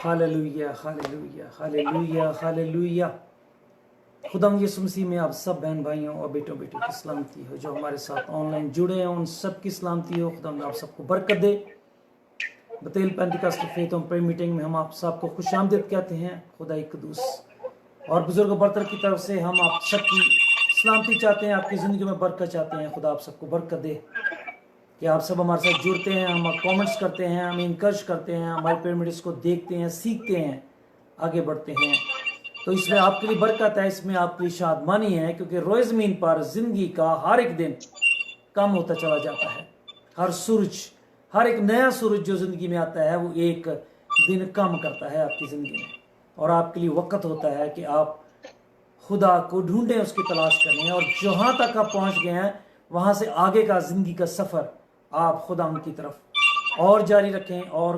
Hallelujah hallelujah hallelujah hallelujah. खुदाम यीशु मसीह में आप सब बहन भाइयों और बेटों बेटियों की सलामती हो। जो हमारे साथ ऑनलाइन जुड़े हैं उन सब की सलामती हो। खुदाम आप सबको बरकत दे। Bethel Pentecostal faith and prayer meeting में हम आप सबको खुशामदीद कहते हैं। खुदा कुदूस और बुजुर्ग बरतर की तरफ से हम आप सबकी सलामती चाहते हैं, आपकी ज़िंदगी में बरकत चाहते हैं। खुदा आप सबको बरकत दे कि आप सब हमारे साथ जुड़ते हैं, हम कमेंट्स करते हैं, हम इंकरेज करते हैं, हमारे पिरामिड्स को देखते हैं, सीखते हैं, आगे बढ़ते हैं। तो इसमें आपके लिए बरकत है, इसमें आपके लिए शादमानी है, क्योंकि रोए ज़मीन पर ज़िंदगी का हर एक दिन कम होता चला जाता है। हर एक नया सूरज जो ज़िंदगी में आता है वो एक दिन कम करता है आपकी ज़िंदगी में। और आपके लिए वक्त होता है कि आप खुदा को ढूंढें, उसकी तलाश करें, और जहाँ तक आप पहुँच गए हैं वहाँ से आगे का ज़िंदगी का सफ़र आप खुदा की तरफ और जारी रखें और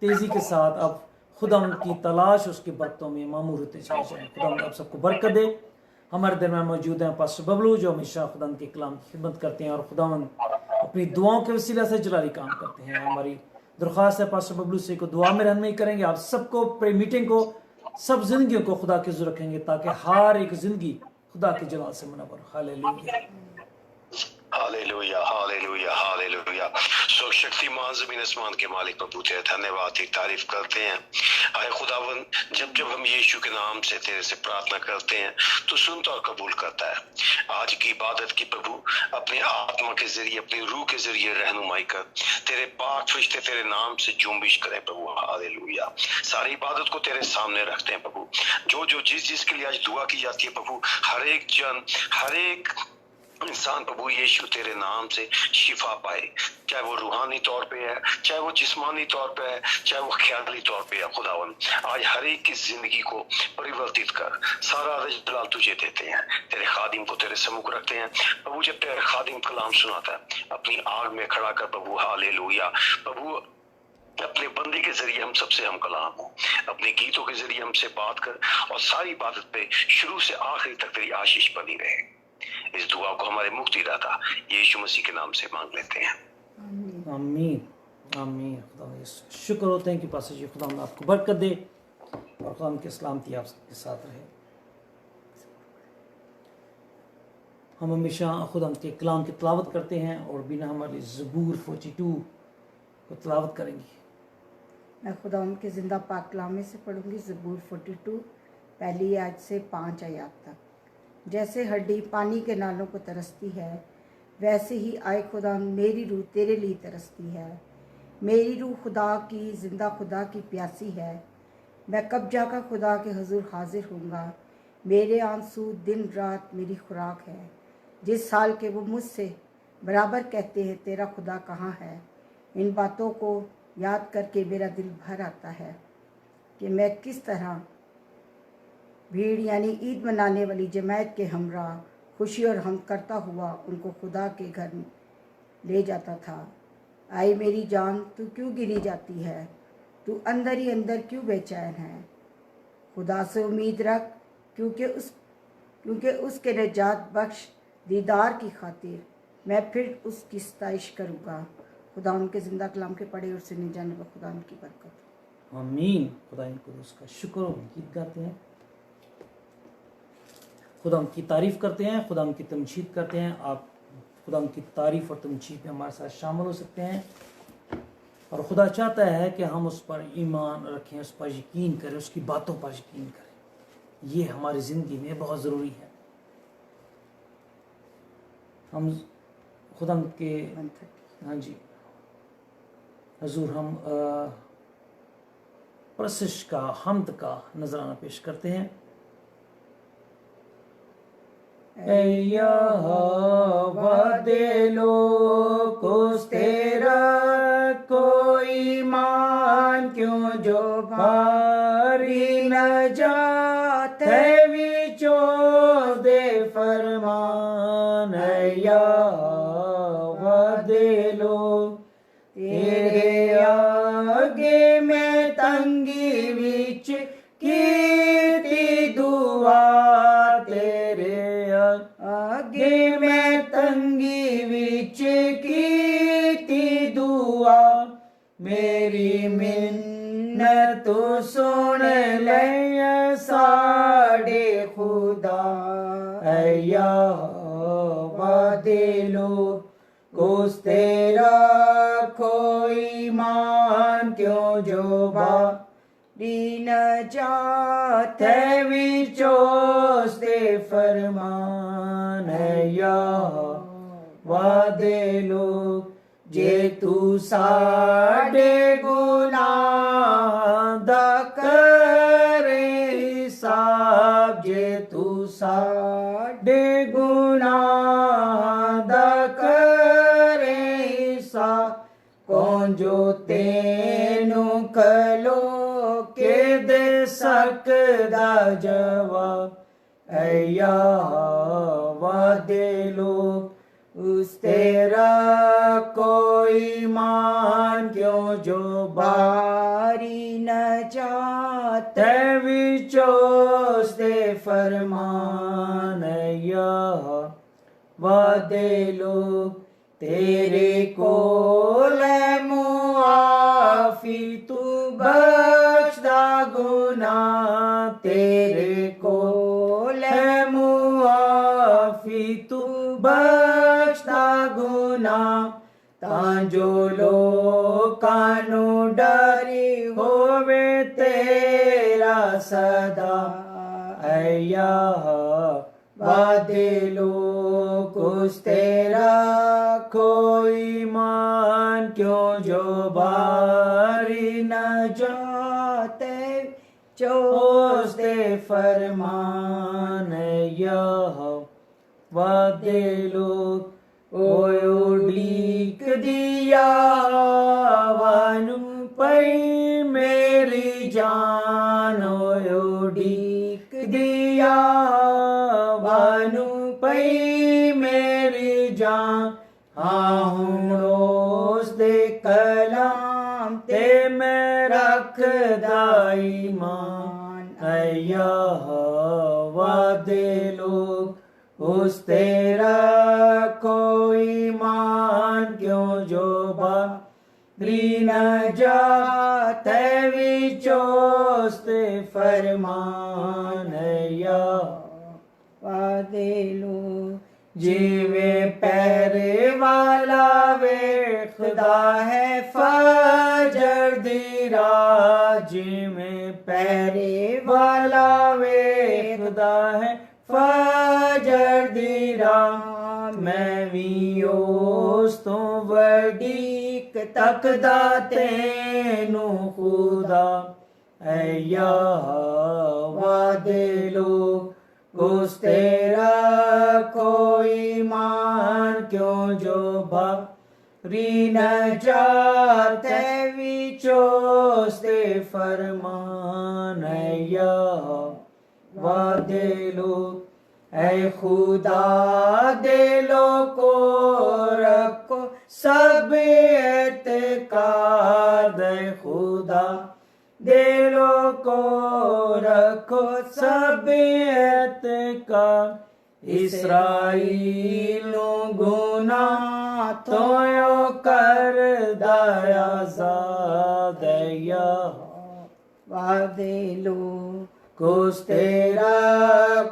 तेज़ी के साथ आप खुदा की तलाश उसकी बरकतों में मामूर होते चले जाएँ। खुदा आप सबको बरकत दे। हमारे दरमियान मौजूद हैं पास्टर बबलू, जो हमेशा खुदा के कलाम की खिदमत करते हैं और खुदा अपनी दुआओं के वसीला से जलाली काम करते हैं। हमारी दरख्वास्त है पास्टर बबलू से को दुआ में रहनुमाई करेंगे। आप सबको प्रे मीटिंग को, सब जिंदगियों को खुदा के जुर्र रखेंगे, ताकि हर एक जिंदगी खुदा के जलाल से मुनव्वर। Hallelujah hallelujah hallelujah hallelujah. शक्तिमान ज़मीन आसमान के मालिक प्रभु तेरा धन्यवाद तेरी तारीफ करते हैं। आए खुदावन, जब जब हम यीशु के नाम से तेरे से प्रार्थना करते हैं तो सुनता और कबूल करता है। आज की इबादत की प्रभु अपने आत्मा के जरिए, अपनी रूह के जरिए रहनुमाई कर। तेरे पाक फरिश्ते तेरे नाम से जुम्बिश करें प्रभु। हालेलुया। सारी इबादत को तेरे सामने रखते हैं प्रभु। जो जिस के लिए आज दुआ की जाती है प्रभु, हर एक जन, हर एक इंसान प्रभु यीशु तेरे नाम से शिफा पाए, चाहे वो रूहानी तौर पे है, चाहे वो जिस्मानी तौर पे है, चाहे वो ख्याली तौर पे है। खुदावन आज हर एक की जिंदगी को परिवर्तित कर। सारा जलाल तुझे देते हैं, तेरे खादिम को तेरे सम्मुख रखते हैं प्रभु। जब तेरे खादिम कलाम सुनाता है अपनी आग में खड़ा कर प्रभु। हालेलुया प्रभु, अपने बंदे के जरिए हम सबसे हम कलाम हो, अपने गीतों के जरिए हमसे बात कर, और सारी इबादत पे शुरू से आखिरी तक तेरी आशीष बनी रहे। इस दुआ को हमारे मुक्तिदाता यीशु मसीह के नाम से मांग लेते हैं। आमीन आमीन। खुदा शुक्र होते हैं कि पास जी खुदा आपको बरकत दे और खुदा की सलामती आप सबके साथ रहे। हम हमेशा खुदा के कलाम की तलावत करते हैं और बिना हमारी ज़बूर 42 को तलावत करेंगे। मैं खुदा के ज़िंदा पाक कलाम में से पढ़ूंगी ज़बूर 42 पहली आयत से 5 आयत तक। जैसे हड्डी पानी के नालों को तरसती है, वैसे ही आए खुदा मेरी रूह तेरे लिए तरसती है। मेरी रूह खुदा की, ज़िंदा खुदा की प्यासी है। मैं कब जाकर खुदा के हुजूर हाजिर होऊंगा। मेरे आंसू दिन रात मेरी खुराक है। जिस साल के वो मुझसे बराबर कहते हैं तेरा खुदा कहाँ है। इन बातों को याद करके मेरा दिल भर आता है कि मैं किस तरह भीड़ यानी ईद मनाने वाली जमात के हमरा खुशी और हम करता हुआ उनको खुदा के घर ले जाता था। आई मेरी जान, तू क्यों गिरी जाती है, तू अंदर ही अंदर क्यों बेचैन है। खुदा से उम्मीद रख, क्योंकि उसके निजात बख्श दीदार की खातिर मैं फिर उसकी सताइश करूँगा। खुदा उनके ज़िंदा कलाम के पढ़े और सुने जाने पर खुदा उनकी बरकत। आमीन। खुदा इनको उसका शुक्र और गीत गाते हैं, खुदा की तारीफ़ करते हैं, खुदा की तमजीद करते हैं। आप खुदा की तारीफ़ और तमजीद में हमारे साथ शामिल हो सकते हैं। और खुदा चाहता है कि हम उस पर ईमान रखें, उस पर यकीन करें, उसकी बातों पर यकीन करें। ये हमारी ज़िंदगी में बहुत ज़रूरी है। हम खुदा के हाँ जी हजूर हम परसिश का, हमद का नजराना पेश करते हैं। यहोवा दे लोग तेरा कोई मान क्यों, जो भारी न जाते विचो दे फरमान। यहोवा दे लोग तेरे आगे मैं तंगी विच कीती दुआ, तेरे आगे मैं तंगी विच कीती दुआ। मेरी मिन्नत तू सुन ले साडे खुदा ऐया वादिलो कुछ तेरा कोई मान क्यों जो दीन जात ते विचोस दे फरमान ऐया वादिलो जे तू साडे गुनाह दा करे हिसाब जे तू साडे गुनाह दा करे हिसाब कौन जो तेनू कलो के दे सकदा जवाब ऐया वादे लोग उस तेरा कोई मान क्यों जो बारी न जात ते विचोस दे फरमान ऐया वादे लोग तेरे कोल मुआफी तू बख्शदा गुनाह तेरे कोल मुआफी तू बख्शदा गुनाह तां जो लोकां नू डरी होवे तेरा सदा ऐया वादे लोग कुछ तेरा कोई मान क्यों जो बारी न जाते चोस दे फरमान ऐया वादे लोग ओडीक दिया वानु पई मेरी जान ओडीक दिया वानु पई मेरी जान हाँ हुणोस दे कलाम ते मैं रखदा ईमान ऐया वादे लोग उस तेरा कोई मान क्यों जो बारी न जाते विचोस दे फरमान ऐया वादे लो जीवे पैरे वाला वे खुदा है फजर दी रात जिਵੇਂ पैरे वाला वे खुदा है फजर दी रात मैं भी उस तो वडीक तकदा तेनू खुदा ऐया वादे लोग कुछ तेरा कोई मान क्यों जो बारी न जाते विचोस दे फरमान ऐया वादे लोग ऐ खुदा दिलो को रखो सब एतकाद ऐ खुदा दिलों को रखो सब एतकाद इस्राइल गुनाह तो कर दया वादे लो कुछ तेरा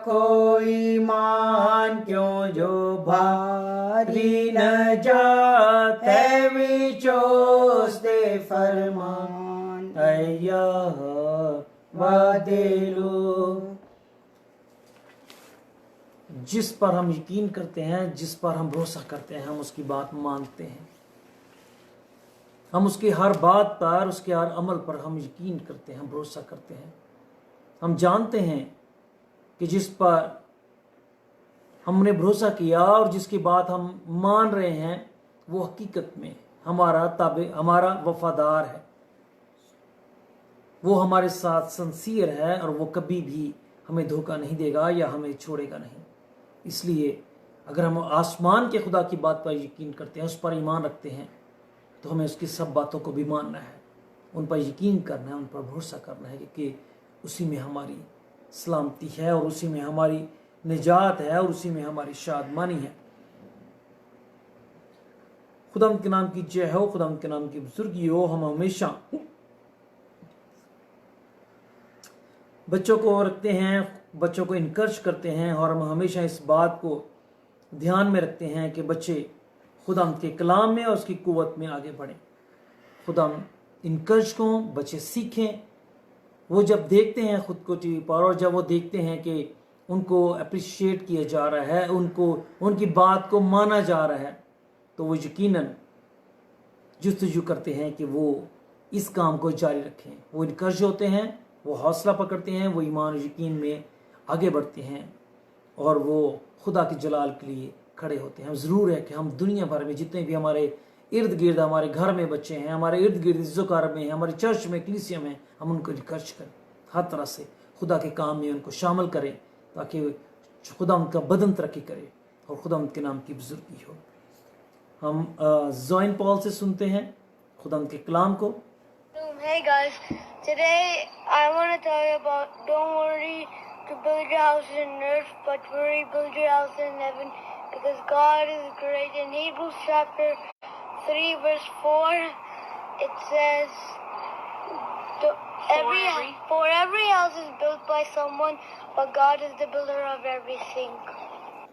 कोई मान क्यों जो भारी न जाते विचोस दे फरमान ऐया वादे लो जिस पर हम यकीन करते हैं जिस पर हम भरोसा करते हैं हम उसकी बात मानते हैं हम उसकी हर बात पर उसके हर अमल पर हम यकीन करते हैं भरोसा करते हैं हम जानते हैं कि जिस पर हमने भरोसा किया और जिसकी बात हम मान रहे हैं वो हकीकत में हमारा वफादार है वो हमारे साथ सिंसियर है और वो कभी भी हमें धोखा नहीं देगा या हमें छोड़ेगा नहीं इसलिए अगर हम आसमान के खुदा की बात पर यकीन करते हैं उस पर ईमान रखते हैं तो हमें उसकी सब बातों को भी मानना है उन पर यकीन करना है उन पर भरोसा करना है कि उसी में हमारी सलामती है और उसी में हमारी निजात है और उसी में हमारी शादमानी है। खुदा के नाम की जय हो खुदा के नाम की बुजुर्गी हो। हम हमेशा बच्चों को रखते हैं, बच्चों को इनकरेज करते हैं, और हम हमेशा इस बात को ध्यान में रखते हैं कि बच्चे खुदा के कलाम में और उसकी कुव्वत में आगे बढ़ें। खुदा इनकरेज हों, बच्चे सीखें। वो जब देखते हैं खुद को टीवी पर, और जब वो देखते हैं कि उनको अप्रिशिएट किया जा रहा है, उनको उनकी बात को माना जा रहा है, तो वो यकीनन जुस्तजू करते हैं कि वो इस काम को जारी रखें। वो इनकरेज होते हैं, वो हौसला पकड़ते हैं, वो ईमान और यकीन में आगे बढ़ते हैं, और वो खुदा के जलाल के लिए खड़े होते हैं। ज़रूर है कि हम दुनिया भर में जितने भी हमारे इर्द गिर्द, हमारे घर में बच्चे हैं, हमारे इर्द गिर्द ज़ुकार में, हमारे चर्च में, कलीसिया में, हम उनको इनकरेज करें, हर तरह से खुदा के काम में उनको शामिल करें, ताकि खुदा उनका बदन तरक्की करे और खुदा उनके नाम की बुजुर्गी हो। हम जॉइन पॉल से सुनते हैं खुदा के कलाम को। Hey guys, today I want to tell you about don't worry to build your house in earth, but worry build your house in heaven, because God is great. In Hebrews chapter 3 verse 4 it says for every house is built by someone, but God is the builder of everything.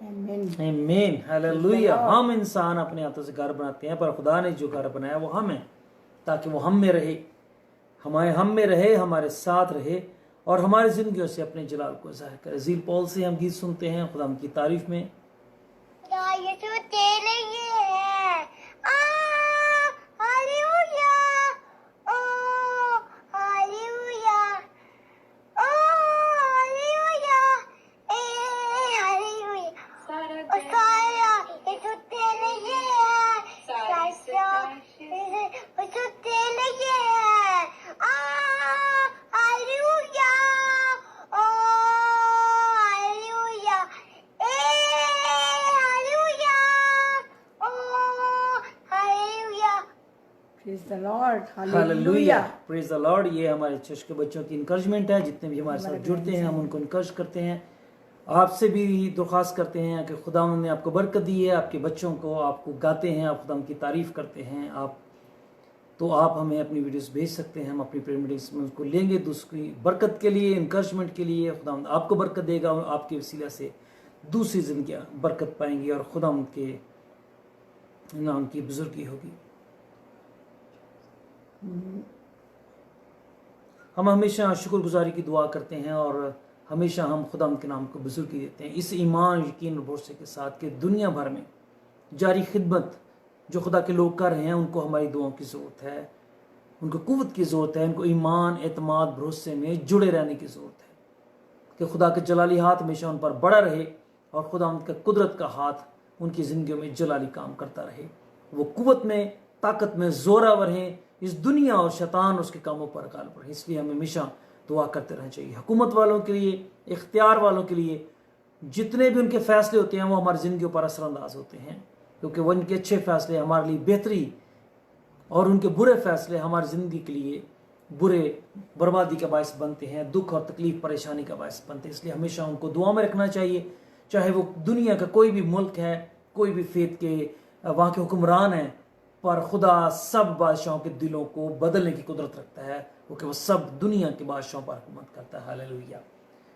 आमीन, hallelujah. हम इंसान अपने हाथों से घर बनाते हैं, पर खुदा ने जो घर बनाया वो हम है, ताकि वो हम में रहे, हम में रहे, हमारे साथ रहे, और हमारी जिंदगियों से अपने जलाल को जाहिर करे। ज़ील पॉल से हम गीत सुनते हैं खुदा की तारीफ में। Praise the Lord, hallelujah, hallelujah. Praise the Lord. ये हमारे चर्च के बच्चों की इंकरेजमेंट है। जितने भी हमारे साथ जुड़ते हैं हम उनको इंकरेज करते हैं। आपसे भी दरख्वास्त करते हैं कि खुदा ने आपको बरकत दी है, आपके बच्चों को, आपको गाते हैं, आप खुदा की तारीफ करते हैं, आप हमें अपनी वीडियोस भेज सकते हैं। हम अपनी प्रेयर मीटिंग्स में उसको लेंगे दूसरी बरकत के लिए, इंकरेजमेंट के लिए। खुदा आपको बरकत देगा, आपके वसीला से दूसरी जिंदगियां बरकत पाएंगी, और खुदा उनके नाम की बुजुर्गी होगी। हम हमेशा शुक्रगुजारी की दुआ करते हैं, और हमेशा हम खुदा के नाम को बुजुर्गी देते हैं, इस ईमान, यकीन और भरोसे के साथ कि दुनिया भर में जारी खिदमत जो खुदा के लोग कर रहे हैं, उनको हमारी दुआओं की ज़रूरत है, उनको कुव्वत की ज़रूरत है, उनको ईमान, एतमाद, भरोसे में जुड़े रहने की ज़रूरत है कि खुदा का जलाली हाथ हमेशा उन पर बड़ा रहे, और खुदा उनका कुदरत का हाथ उनकी ज़िंदगियों में जलाली काम करता रहे। वो कुव्वत में, ताकत में ज़ोरावर हैं इस दुनिया और शैतान उसके कामों पर गालिब रहे। इसलिए हमें हमेशा दुआ करते रहना चाहिए हुकूमत वालों के लिए, इख्तियार वालों के लिए। जितने भी उनके फैसले होते हैं वो हमारी ज़िंदगी पर असरअंदाज होते हैं, क्योंकि वो उनके अच्छे फैसले हमारे लिए बेहतरी, और उनके बुरे फैसले हमारी ज़िंदगी के लिए बुरे, बर्बादी का बायस बनते हैं, दुख और तकलीफ, परेशानी का बायस बनते हैं। इसलिए हमेशा उनको दुआ में रखना चाहिए, चाहे वो दुनिया का कोई भी मुल्क है, कोई भी फेथ के वहाँ के हुक्मरान हैं, पर खुदा सब बादशाहों के दिलों को बदलने की कुदरत रखता है, क्योंकि वो सब दुनिया के बादशाहों पर हुकूमत करता है। हालेलुया,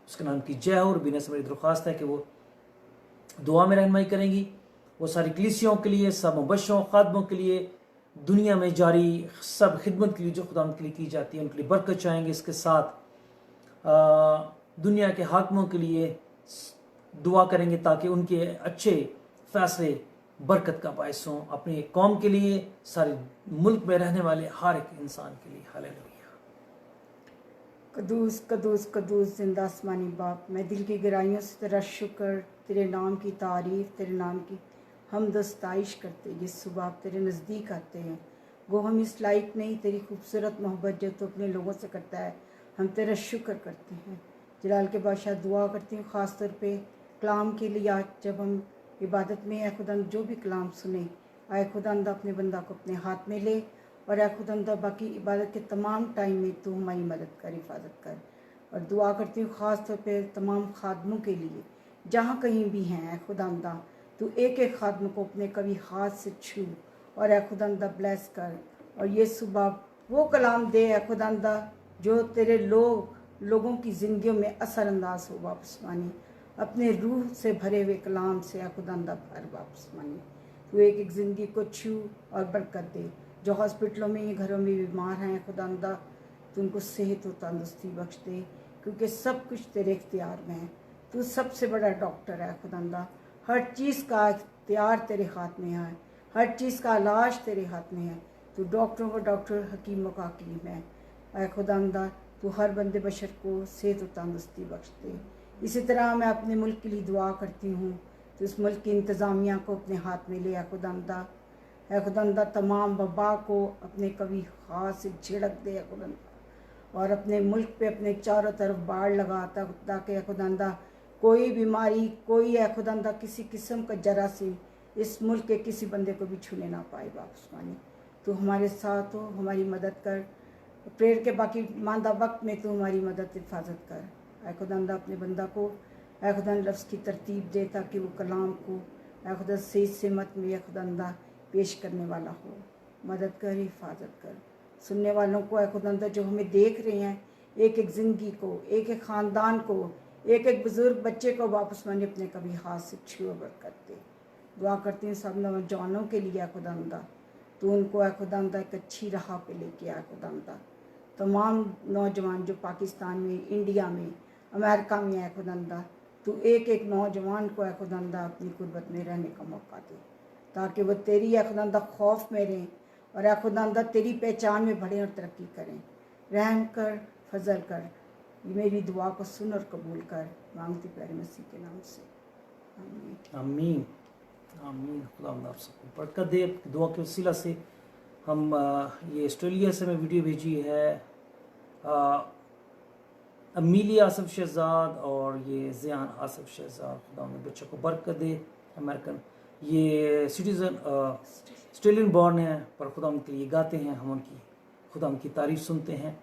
उसके नाम की जय हो। और बिना से मेरी दरख्वास्त है कि वो दुआ में रहनुमाई करेंगी, वो सारी कलीसियों के लिए, सब मुबश्शिरों, खादमों के लिए, दुनिया में जारी सब खिदमत के लिए जो खुदा के लिए की जाती है, उनके लिए बरकत चाहेंगे। इसके साथ दुनिया के हाकिमों के लिए दुआ करेंगे, ताकि उनके अच्छे फैसले बरकत का बायस हों, अपनी कौम के लिए, सारे मुल्क में रहने वाले हर एक इंसान के लिए। हालेलुया। कदूस कदूस कदूस जिंदा आसमानी बाप, मैं दिल की गहराइयों से तेरा शुक्र, तेरे नाम की तारीफ, तेरे नाम की हमद सताइश करते ये सुबह तेरे नज़दीक आते हैं। वो हम इस लायक नहीं, तेरी खूबसूरत मोहब्बत जो तो अपने लोगों से करता है, हम तेरा शुक्र करते हैं। जलाल के बादशाह दुआ करती हूँ ख़ास तौर पे कलाम के लिए। आज जब हम इबादत में है खुदांद, जो भी कलाम सुने, आए खुदांद अपने बंदा को अपने हाथ में ले, और आए खुदांद बाकी इबादत के तमाम टाइम में तू हमारी मदद कर, हिफाजत कर। और दुआ करती हूँ ख़ास तौर पे तमाम खादमों के लिए, जहाँ कहीं भी हैं खुदांदा, तू एक एक खादम को अपने कभी हाथ से छू, और ए खुदांदा ब्लेस कर। और ये सुबह वो कलाम दे ए खुदांदा जो तेरे लोग लोगों की ज़िंदगियों में असरअंदाज हो वापस मानी, अपने रूह से भरे हुए कलाम से या खुदांदा भर वापस मानी। तू एक एक ज़िंदगी को छू और बरकत दे। जो हॉस्पिटलों में घरों में बीमार हैं खुदांदा, तू उनको सेहत और तंदुरुस्ती बख्श दे, क्योंकि सब कुछ तेरे इख्तियार में है। तू सबसे बड़ा डॉक्टर है खुदांदा, हर चीज़ का इख्तियार तेरे हाथ में है, हर चीज़ का इलाज तेरे हाथ में है। तू डॉक्टरों का डॉक्टर, हकीमों का हकीम है। ऐ खुदांदा तू हर बंदे बशर को सेहत और तंदुरुस्ती बख्श दे। इसी तरह मैं अपने मुल्क के लिए दुआ करती हूँ, तो इस मुल्क की इंतज़ामिया को अपने हाथ में ले ऐ खुदांदा तमाम वबा को अपने कभी हाथ से झिड़क दे खुदांदा, और अपने मुल्क पे अपने चारों तरफ बाढ़ लगाता ताकि खुदांदा कोई बीमारी, कोई है खुदांदा किसी किस्म का जरासीम इस मुल्क के किसी बंदे को भी छूने ना पाए वापस मानी। तो हमारे साथ हो, हमारी मदद कर। प्रेयर के बाकी मांदा वक्त में तो हमारी मदद हिफाजत कर। ऐ खुदांदा अपने बंदा को ऐ खुदांदा लफ्ज़ की तरतीब दे, ताकि वो कलाम को ऐ खुदा सही सिमत में ऐ खुदांदा पेश करने वाला हो। मदद कर, हिफाजत कर। सुनने वालों को ऐ खुदांदा जो हमें देख रहे हैं, एक एक ज़िंदगी को, एक एक ख़ानदान को, एक एक बुज़ुर्ग बच्चे को वापस माने अपने कभी हाथ से छू बरकत दे। दुआ करती हूँ सब नौजवानों के लिए ऐ खुदांदा, तो उनको ऐ खुदांदा एक अच्छी राह पे लेके आए खुदांदा। तमाम नौजवान जो पाकिस्तान में, इंडिया में, अमेरिका में है खुदांदा, तो एक एक नौजवान को है खुदांदा अपनी कुर्बत में रहने का मौका दे, ताकि वो तेरी है खुदांदा खौफ में रहें और है खुदांदा तेरी पहचान में बढ़ें और तरक्की करें। रहम कर, फजल कर। मेरी दुआ को सुन और कबूल कर, मांगती प्यारे मसीह के नाम से, आमीन आमीन आमीन। खुदावंद आप सबको बरकत दे। दुआ के वसीला से हम ये ऑस्ट्रेलिया से मैं वीडियो भेजी है अमीली आसफ शहजाद और ये ज़ियान आसफ शहजाद। खुदावंद बच्चों को बरकत दे। अमेरिकन ये सिटीज़न ऑस्ट्रेलियन बॉर्न है, पर खुदावंद के लिए गाते हैं, हम उनकी खुदावंद की तारीफ सुनते हैं।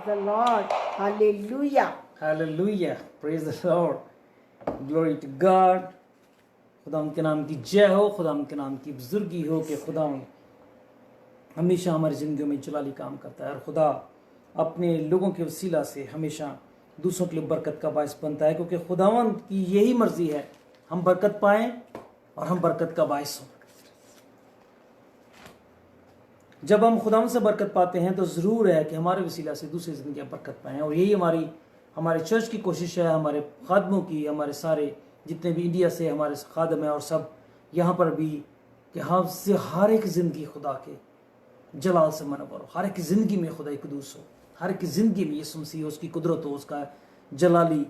the Lord. Hallelujah. Hallelujah. Praise the Lord. Glory to God. खुदा के नाम की जय हो, खुदा के नाम की बुजुर्गी हो कि खुदा हमेशा हमारी ज़िंदगियों में जलाली काम करता है, और खुदा अपने लोगों के वसीला से हमेशा दूसरों के लिए बरकत का बायस बनता है, क्योंकि खुदावंद की यही मर्जी है हम बरकत पाएं और हम बरकत का बायस हों। जब हम खुदावंद से बरकत पाते हैं तो ज़रूर है कि हमारे वसीला से दूसरी ज़िंदगियाँ बरकत पाएँ, और यही हमारे चर्च की कोशिश है, हमारे खादमों की, हमारे सारे जितने भी इंडिया से हमारे खादम हैं और सब यहाँ पर भी, कि हमसे हर एक ज़िंदगी खुदा के जलाल से मनवर हो, हर एक ज़िंदगी में खुदा कुदूस हो, हर एक ज़िंदगी में यीशु मसीह हो, उसकी कुदरत हो, उसका जलाली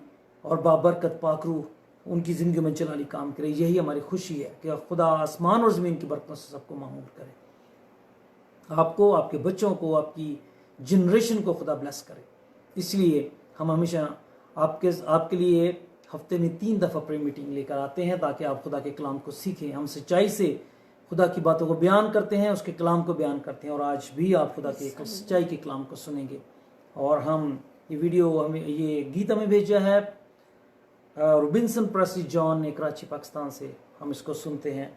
और बाबरकत पाकरू उनकी ज़िंदगी में जलाली काम करे। यही हमारी खुशी है कि खुदा आसमान और ज़मीन की बरकतों से सबको मामूल करे, आपको, आपके बच्चों को, आपकी जनरेशन को खुदा ब्लेस करे। इसलिए हम हमेशा आपके लिए हफ्ते में 3 दफ़ा प्रे मीटिंग लेकर आते हैं, ताकि आप खुदा के कलाम को सीखें। हम सच्चाई से खुदा की बातों को बयान करते हैं, उसके कलाम को बयान करते हैं, और आज भी आप खुदा के सच्चाई के कलाम को सुनेंगे। और हम ये गीत हमें भेजा है रोबिन्सन प्रेस्ली जॉन ने, कराची पाकिस्तान से। हम इसको सुनते हैं।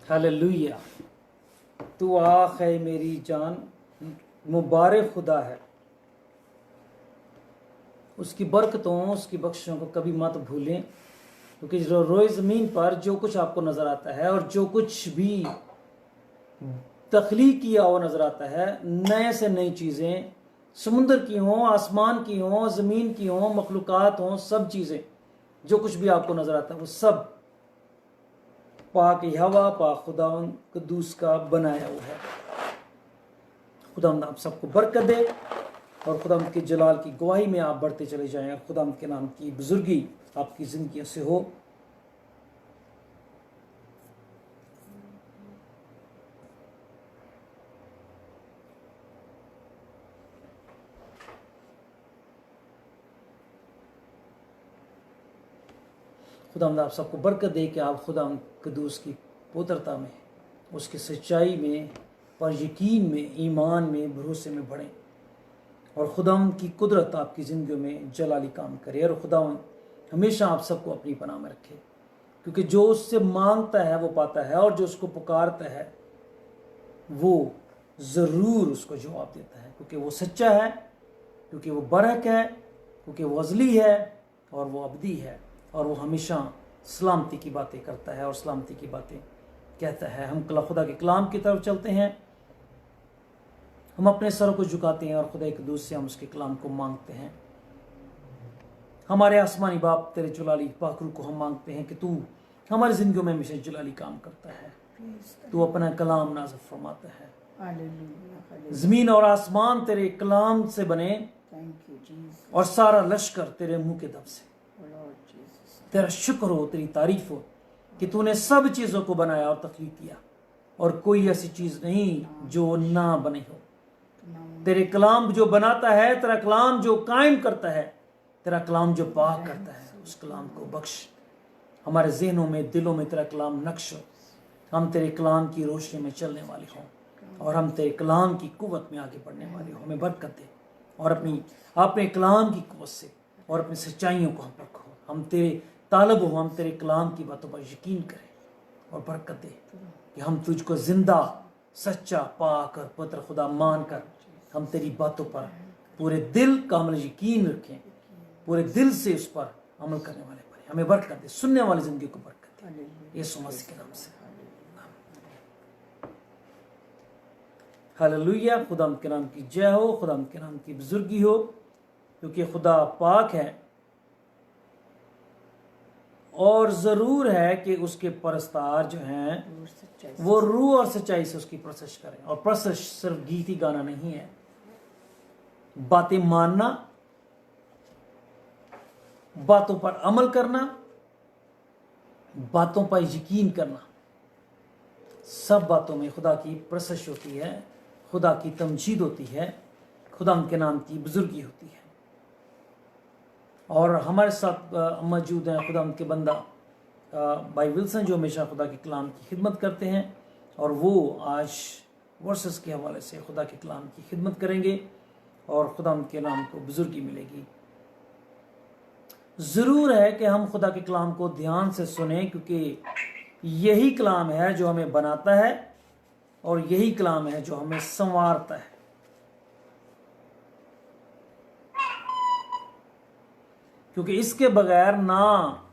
हालेलुया। तू आख है मेरी जान, मुबारक खुदा है। उसकी बरकतों, उसकी बख्शिशों को कभी मत भूलें, क्योंकि रोए ज़मीन पर जो कुछ आपको नज़र आता है और जो कुछ भी तख्लीक किया हुआ नज़र आता है, नए से नई चीज़ें, समुंदर की हों, आसमान की हों, ज़मीन की हों, मखलूक़ात हों, सब चीज़ें जो कुछ भी आपको नज़र आता है वो सब पाक यहोवा, पाक खुदावंद कद्दूस का बनाया हुआ है। खुदावंद आप सबको बरकत दे और खुदावंद के जलाल की गवाही में आप बढ़ते चले जाएं और खुदावंद के नाम की बुजुर्गी आपकी ज़िंदगी से हो। खुदावंद आप सबको बरकत दे कि आप खुदावंद कद्दूस की पवित्रता में, उसकी सच्चाई में, पर यकीन में, ईमान में, भरोसे में बढ़ें और खुदावंद की कुदरत आपकी ज़िंदगी में जलाली काम करे और खुदावंद हमेशा आप सबको अपनी पनाह में रखे, क्योंकि जो उससे मांगता है वो पाता है और जो उसको पुकारता है वो ज़रूर उसको जवाब देता है, क्योंकि वो सच्चा है, क्योंकि वो बरहक है, क्योंकि वो अज़ली है और वो अबदी है और वो हमेशा सलामती की बातें करता है और सलामती की बातें कहता है। हम खुदा के कलाम की तरफ चलते हैं, हम अपने सरों को झुकाते हैं और खुदा एक दूसरे से हम उसके कलाम को मांगते हैं। हमारे आसमानी बाप तेरे जलाली पाकरू को हम मांगते हैं कि तू हमारी ज़िंदगी में हमेशा जलाली काम करता है, तू अपना कलाम नाज़िल फरमाता है। ज़मीन और आसमान तेरे कलाम से बने और सारा लश्कर तेरे मुंह के दब से। तेरा शुक्र हो, तेरी तारीफ हो कि तूने सब चीज़ों को बनाया और तख्लीक किया और कोई ऐसी चीज़ नहीं जो ना बनी हो। तेरे कलाम जो बनाता है, तेरा कलाम जो कायम करता है, तेरा कलाम जो पाक करता है, उस कलाम को बख्श। हमारे जहनों में, दिलों में तेरा कलाम नक्श हो, हम तेरे कलाम की रोशनी में चलने वाले हों और हम तेरे कलाम की कुव्वत में आगे बढ़ने वाले हों। हमें बरकत दे और अपने कलाम की कुव्वत से और अपनी सच्चाइयों को हम रखो। हम तेरे तालब हो, हम तेरे कलाम की बातों पर यकीन करें और बरकत दे कि हम तुझको जिंदा, सच्चा, पाक और पवित्र खुदा मान कर हम तेरी बातों पर पूरे दिल का अमल यकीन रखें, पूरे दिल से उस पर अमल करने वाले बने। हमें बरकत दे, सुनने वाली जिंदगी को बरकत दे, यीशु मसीह के नाम से। हालेलुया। खुदा के नाम की जय हो, खुदा के नाम की बुजुर्गी हो, क्योंकि खुदा पाक है और ज़रूर है कि उसके परस्तार जो हैं वो रूह और सच्चाई से उसकी प्रशंस करें। और प्रशंस सिर्फ गीत ही गाना नहीं है, बातें मानना, बातों पर अमल करना, बातों पर यकीन करना, सब बातों में खुदा की प्रशंस होती है, खुदा की तमजीद होती है, खुदा के नाम की बुजुर्गी होती है। और हमारे साथ मौजूद हैं खुदा के बंदा भाई विल्सन, जो हमेशा खुदा के कलाम की खिदमत करते हैं और वो आज वर्सेस के हवाले से खुदा के कलाम की खिदमत करेंगे और खुदा के नाम को बुजुर्गी मिलेगी। ज़रूर है कि हम खुदा के कलाम को ध्यान से सुने, क्योंकि यही कलाम है जो हमें बनाता है और यही कलाम है जो हमें संवारता है। क्योंकि इसके बगैर ना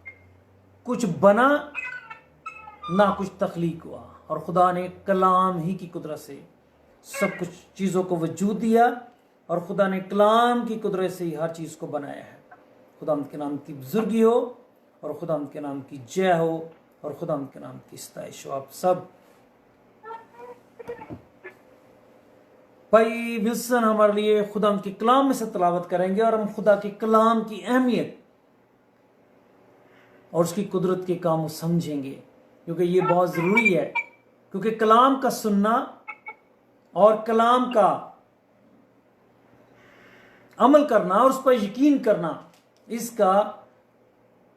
कुछ बना ना कुछ तख्लीक हुआ, और खुदा ने कलाम ही की कुदरत से सब कुछ चीज़ों को वजूद दिया और खुदा ने कलाम की कुदरत से ही हर चीज़ को बनाया है। खुदा के नाम की बुजुर्गी हो और खुदा के नाम की जय हो और खुदा के नाम की सताइश हो। आप सब भाई विल्सन हमारे लिए खुदा के कलाम में से तलावत करेंगे और हम खुदा के कलाम की अहमियत और उसकी कुदरत के काम समझेंगे, क्योंकि ये बहुत ज़रूरी है। क्योंकि कलाम का सुनना और कलाम का अमल करना और उस पर यकीन करना, इसका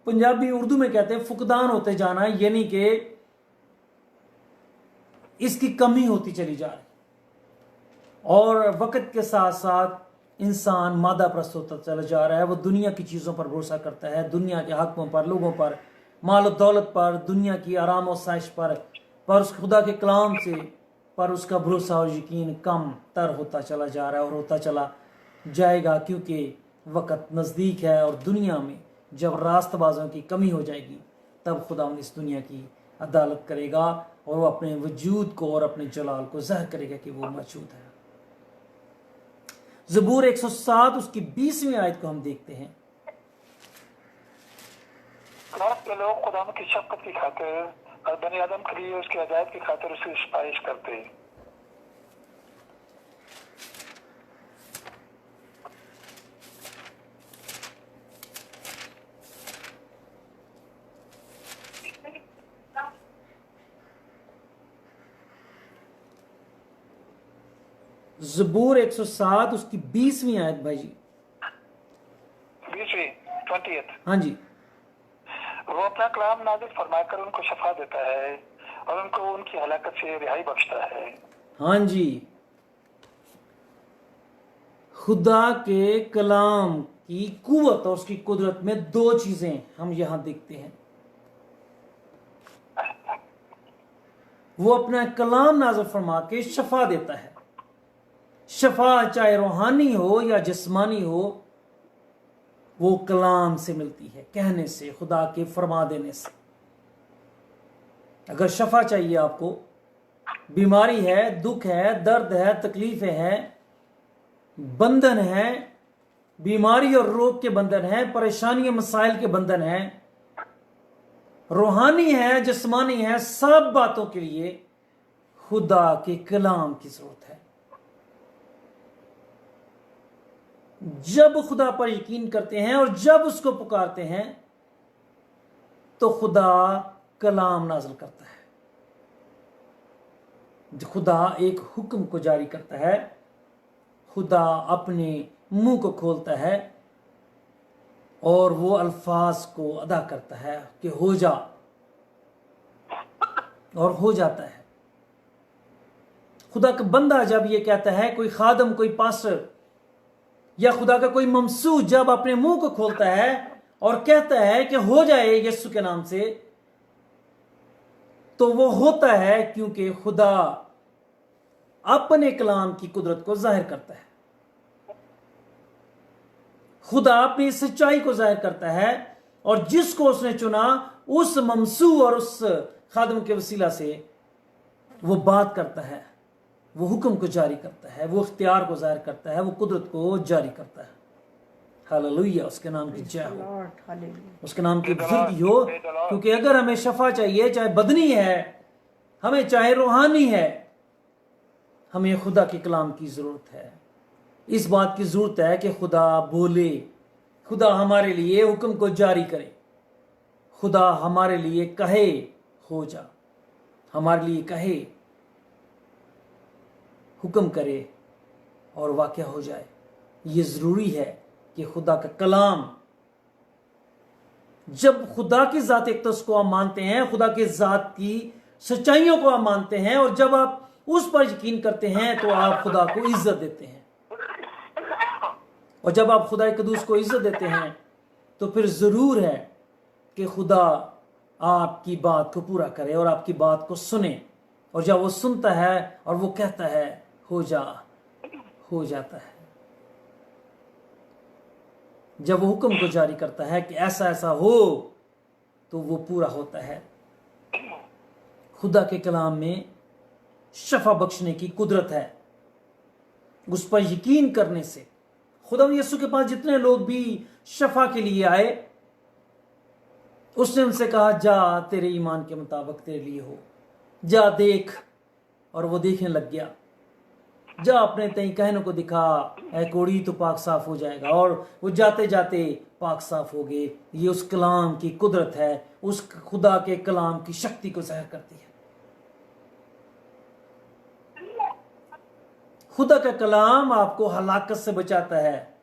पंजाबी उर्दू में कहते हैं फुकदान होते जाना, यानी कि इसकी कमी होती चली जा रही और वक्त के साथ साथ इंसान मादा प्रस्त होता चला जा रहा है। वो दुनिया की चीज़ों पर भरोसा करता है, दुनिया के हकों पर, लोगों पर, माल और दौलत पर, दुनिया की आराम और साइश पर पर उस खुदा के कलाम से पर उसका भरोसा और यकीन कम तर होता चला जा रहा है और होता चला जाएगा, क्योंकि वक़्त नज़दीक है और दुनिया में जब रास्तबाजों की कमी हो जाएगी तब खुदा इस दुनिया की अदालत करेगा और वो अपने वजूद को और अपने जलाल को ज़ाहिर करेगा कि वो मौजूद है। ज़बूर 107 उसकी 20वीं आयत को हम देखते हैं। के लोग खुदा की शफ़क़त की खातिर और बनी आदम के लिए उसकी हिदायत की खातिर उसकी सिफारिश करते हैं। ज़बूर 107 उसकी 20वीं आयत भाई जी। 20th। हाँ जी। वो अपना कलाम नाज़िल फरमाकर उनको शफा देता है और उनको उनकी हलाकत से रिहाई बख्शता है। हाँ जी, खुदा के कलाम की कुव्वत और उसकी कुदरत में दो चीजें हम यहां देखते हैं। वो अपना कलाम नाज़िल फरमा के शफा देता है। शफा चाहे रूहानी हो या जिस्मानी हो, वो कलाम से मिलती है, कहने से, खुदा के फरमा देने से। अगर शफा चाहिए आपको, बीमारी है, दुख है, दर्द है, तकलीफें हैं, बंधन है, बीमारी और रोग के बंधन है, परेशानी मसाइल के बंधन है, रूहानी है, जिस्मानी है, सब बातों के लिए खुदा के कलाम की जरूरत है। जब खुदा पर यकीन करते हैं और जब उसको पुकारते हैं तो खुदा कलाम नाज़िल करता है। खुदा एक हुक्म को जारी करता है, खुदा अपने मुंह को खोलता है और वो अल्फाज को अदा करता है कि हो जा, और हो जाता है। खुदा का बंदा जब ये कहता है, कोई खादम, कोई पास्टर या खुदा का कोई ममसू जब अपने मुंह को खोलता है और कहता है कि हो जाए यीशु के नाम से, तो वो होता है, क्योंकि खुदा अपने कलाम की कुदरत को जाहिर करता है। खुदा अपनी सच्चाई को जाहिर करता है और जिसको उसने चुना उस ममसू और उस खादम के वसीला से वो बात करता है, वो हुक्म को जारी करता है, वो इख्तियार को जाहिर करता है, वो कुदरत को जारी करता है। हालेलुया, उसके नाम की जय हो, उसके नाम की बुजुर्गी हो। क्योंकि अगर हमें शफा चाहिए, चाहे बदनी है, हमें चाहे रूहानी है, हमें खुदा के कलाम की जरूरत है। इस बात की जरूरत है कि खुदा बोले, खुदा हमारे लिए हुक्म को जारी करे, खुदा हमारे लिए कहे हो जा, हमारे लिए कहे, हुक्म करे और वाक़या हो जाए। ये ज़रूरी है कि खुदा का कलाम, जब खुदा की ज़ात अक़दस को आप मानते हैं, खुदा की ज़ात की सच्चाइयों को आप मानते हैं और जब आप उस पर यकीन करते हैं तो आप खुदा को इज्जत देते हैं। और जब आप खुदा क़ुद्दूस को इज्जत देते हैं तो फिर ज़रूर है कि खुदा आपकी बात को पूरा करे और आपकी बात को सुने। और जब वो सुनता है और वो कहता है हो जा, हो जाता है। जब वो हुक्म को जारी करता है कि ऐसा ऐसा हो, तो वो पूरा होता है। खुदा के कलाम में शफा बख्शने की कुदरत है। उस पर यकीन करने से, खुदा यीशु के पास जितने लोग भी शफा के लिए आए, उसने उनसे कहा जा, तेरे ईमान के मुताबिक तेरे लिए हो, जा देख। और वो देखने लग गया। जा अपने तई कहने को दिखा, ऐ कोड़ी तो पाक साफ हो जाएगा। और वो जाते जाते पाक साफ हो गए। ये उस कलाम की कुदरत है, उस खुदा के कलाम की शक्ति को ज़ाहिर करती है। खुदा का कलाम आपको हलाकत से बचाता है।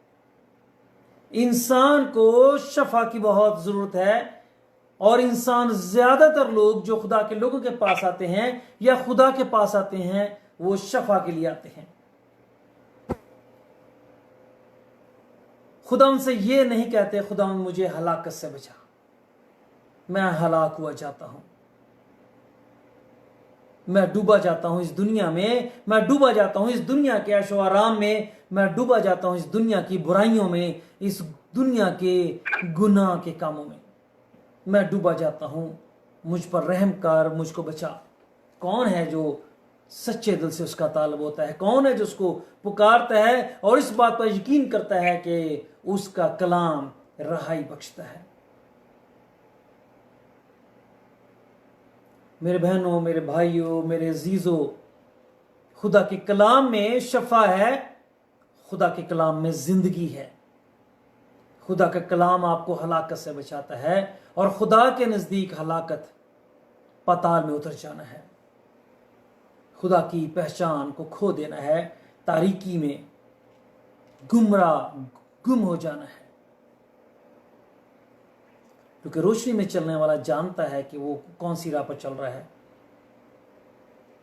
इंसान को शफा की बहुत ज़रूरत है और इंसान, ज़्यादातर लोग जो खुदा के लोगों के पास आते हैं या खुदा के पास आते हैं, वो शफा के लिए आते हैं। खुदा उनसे ये नहीं कहते, खुदा मुझे हलाकत से बचा, मैं हलाक हुआ जाता हूं। मैं डूबा जाता हूं इस दुनिया में, मैं डूबा जाता हूं इस दुनिया के ऐशो आराम में, मैं डूबा जाता हूं इस दुनिया की बुराइयों में, इस दुनिया के गुनाह के कामों में मैं डूबा जाता हूं। मुझ पर रहम कर, मुझको बचा। कौन है जो सच्चे दिल से उसका ताल्लुक होता है? कौन है जो उसको पुकारता है और इस बात पर यकीन करता है कि उसका कलाम रहाई बख्शता है? मेरे बहनों, मेरे भाइयों, मेरे अजीजों, खुदा के कलाम में शफा है, खुदा के कलाम में जिंदगी है। खुदा का कलाम आपको हलाकत से बचाता है और खुदा के नजदीक हलाकत पाताल में उतर जाना है। खुदा की पहचान को खो देना है, तारीकी में गुम हो जाना है। क्योंकि रोशनी में चलने वाला जानता है कि वो कौन सी राह पर चल रहा है,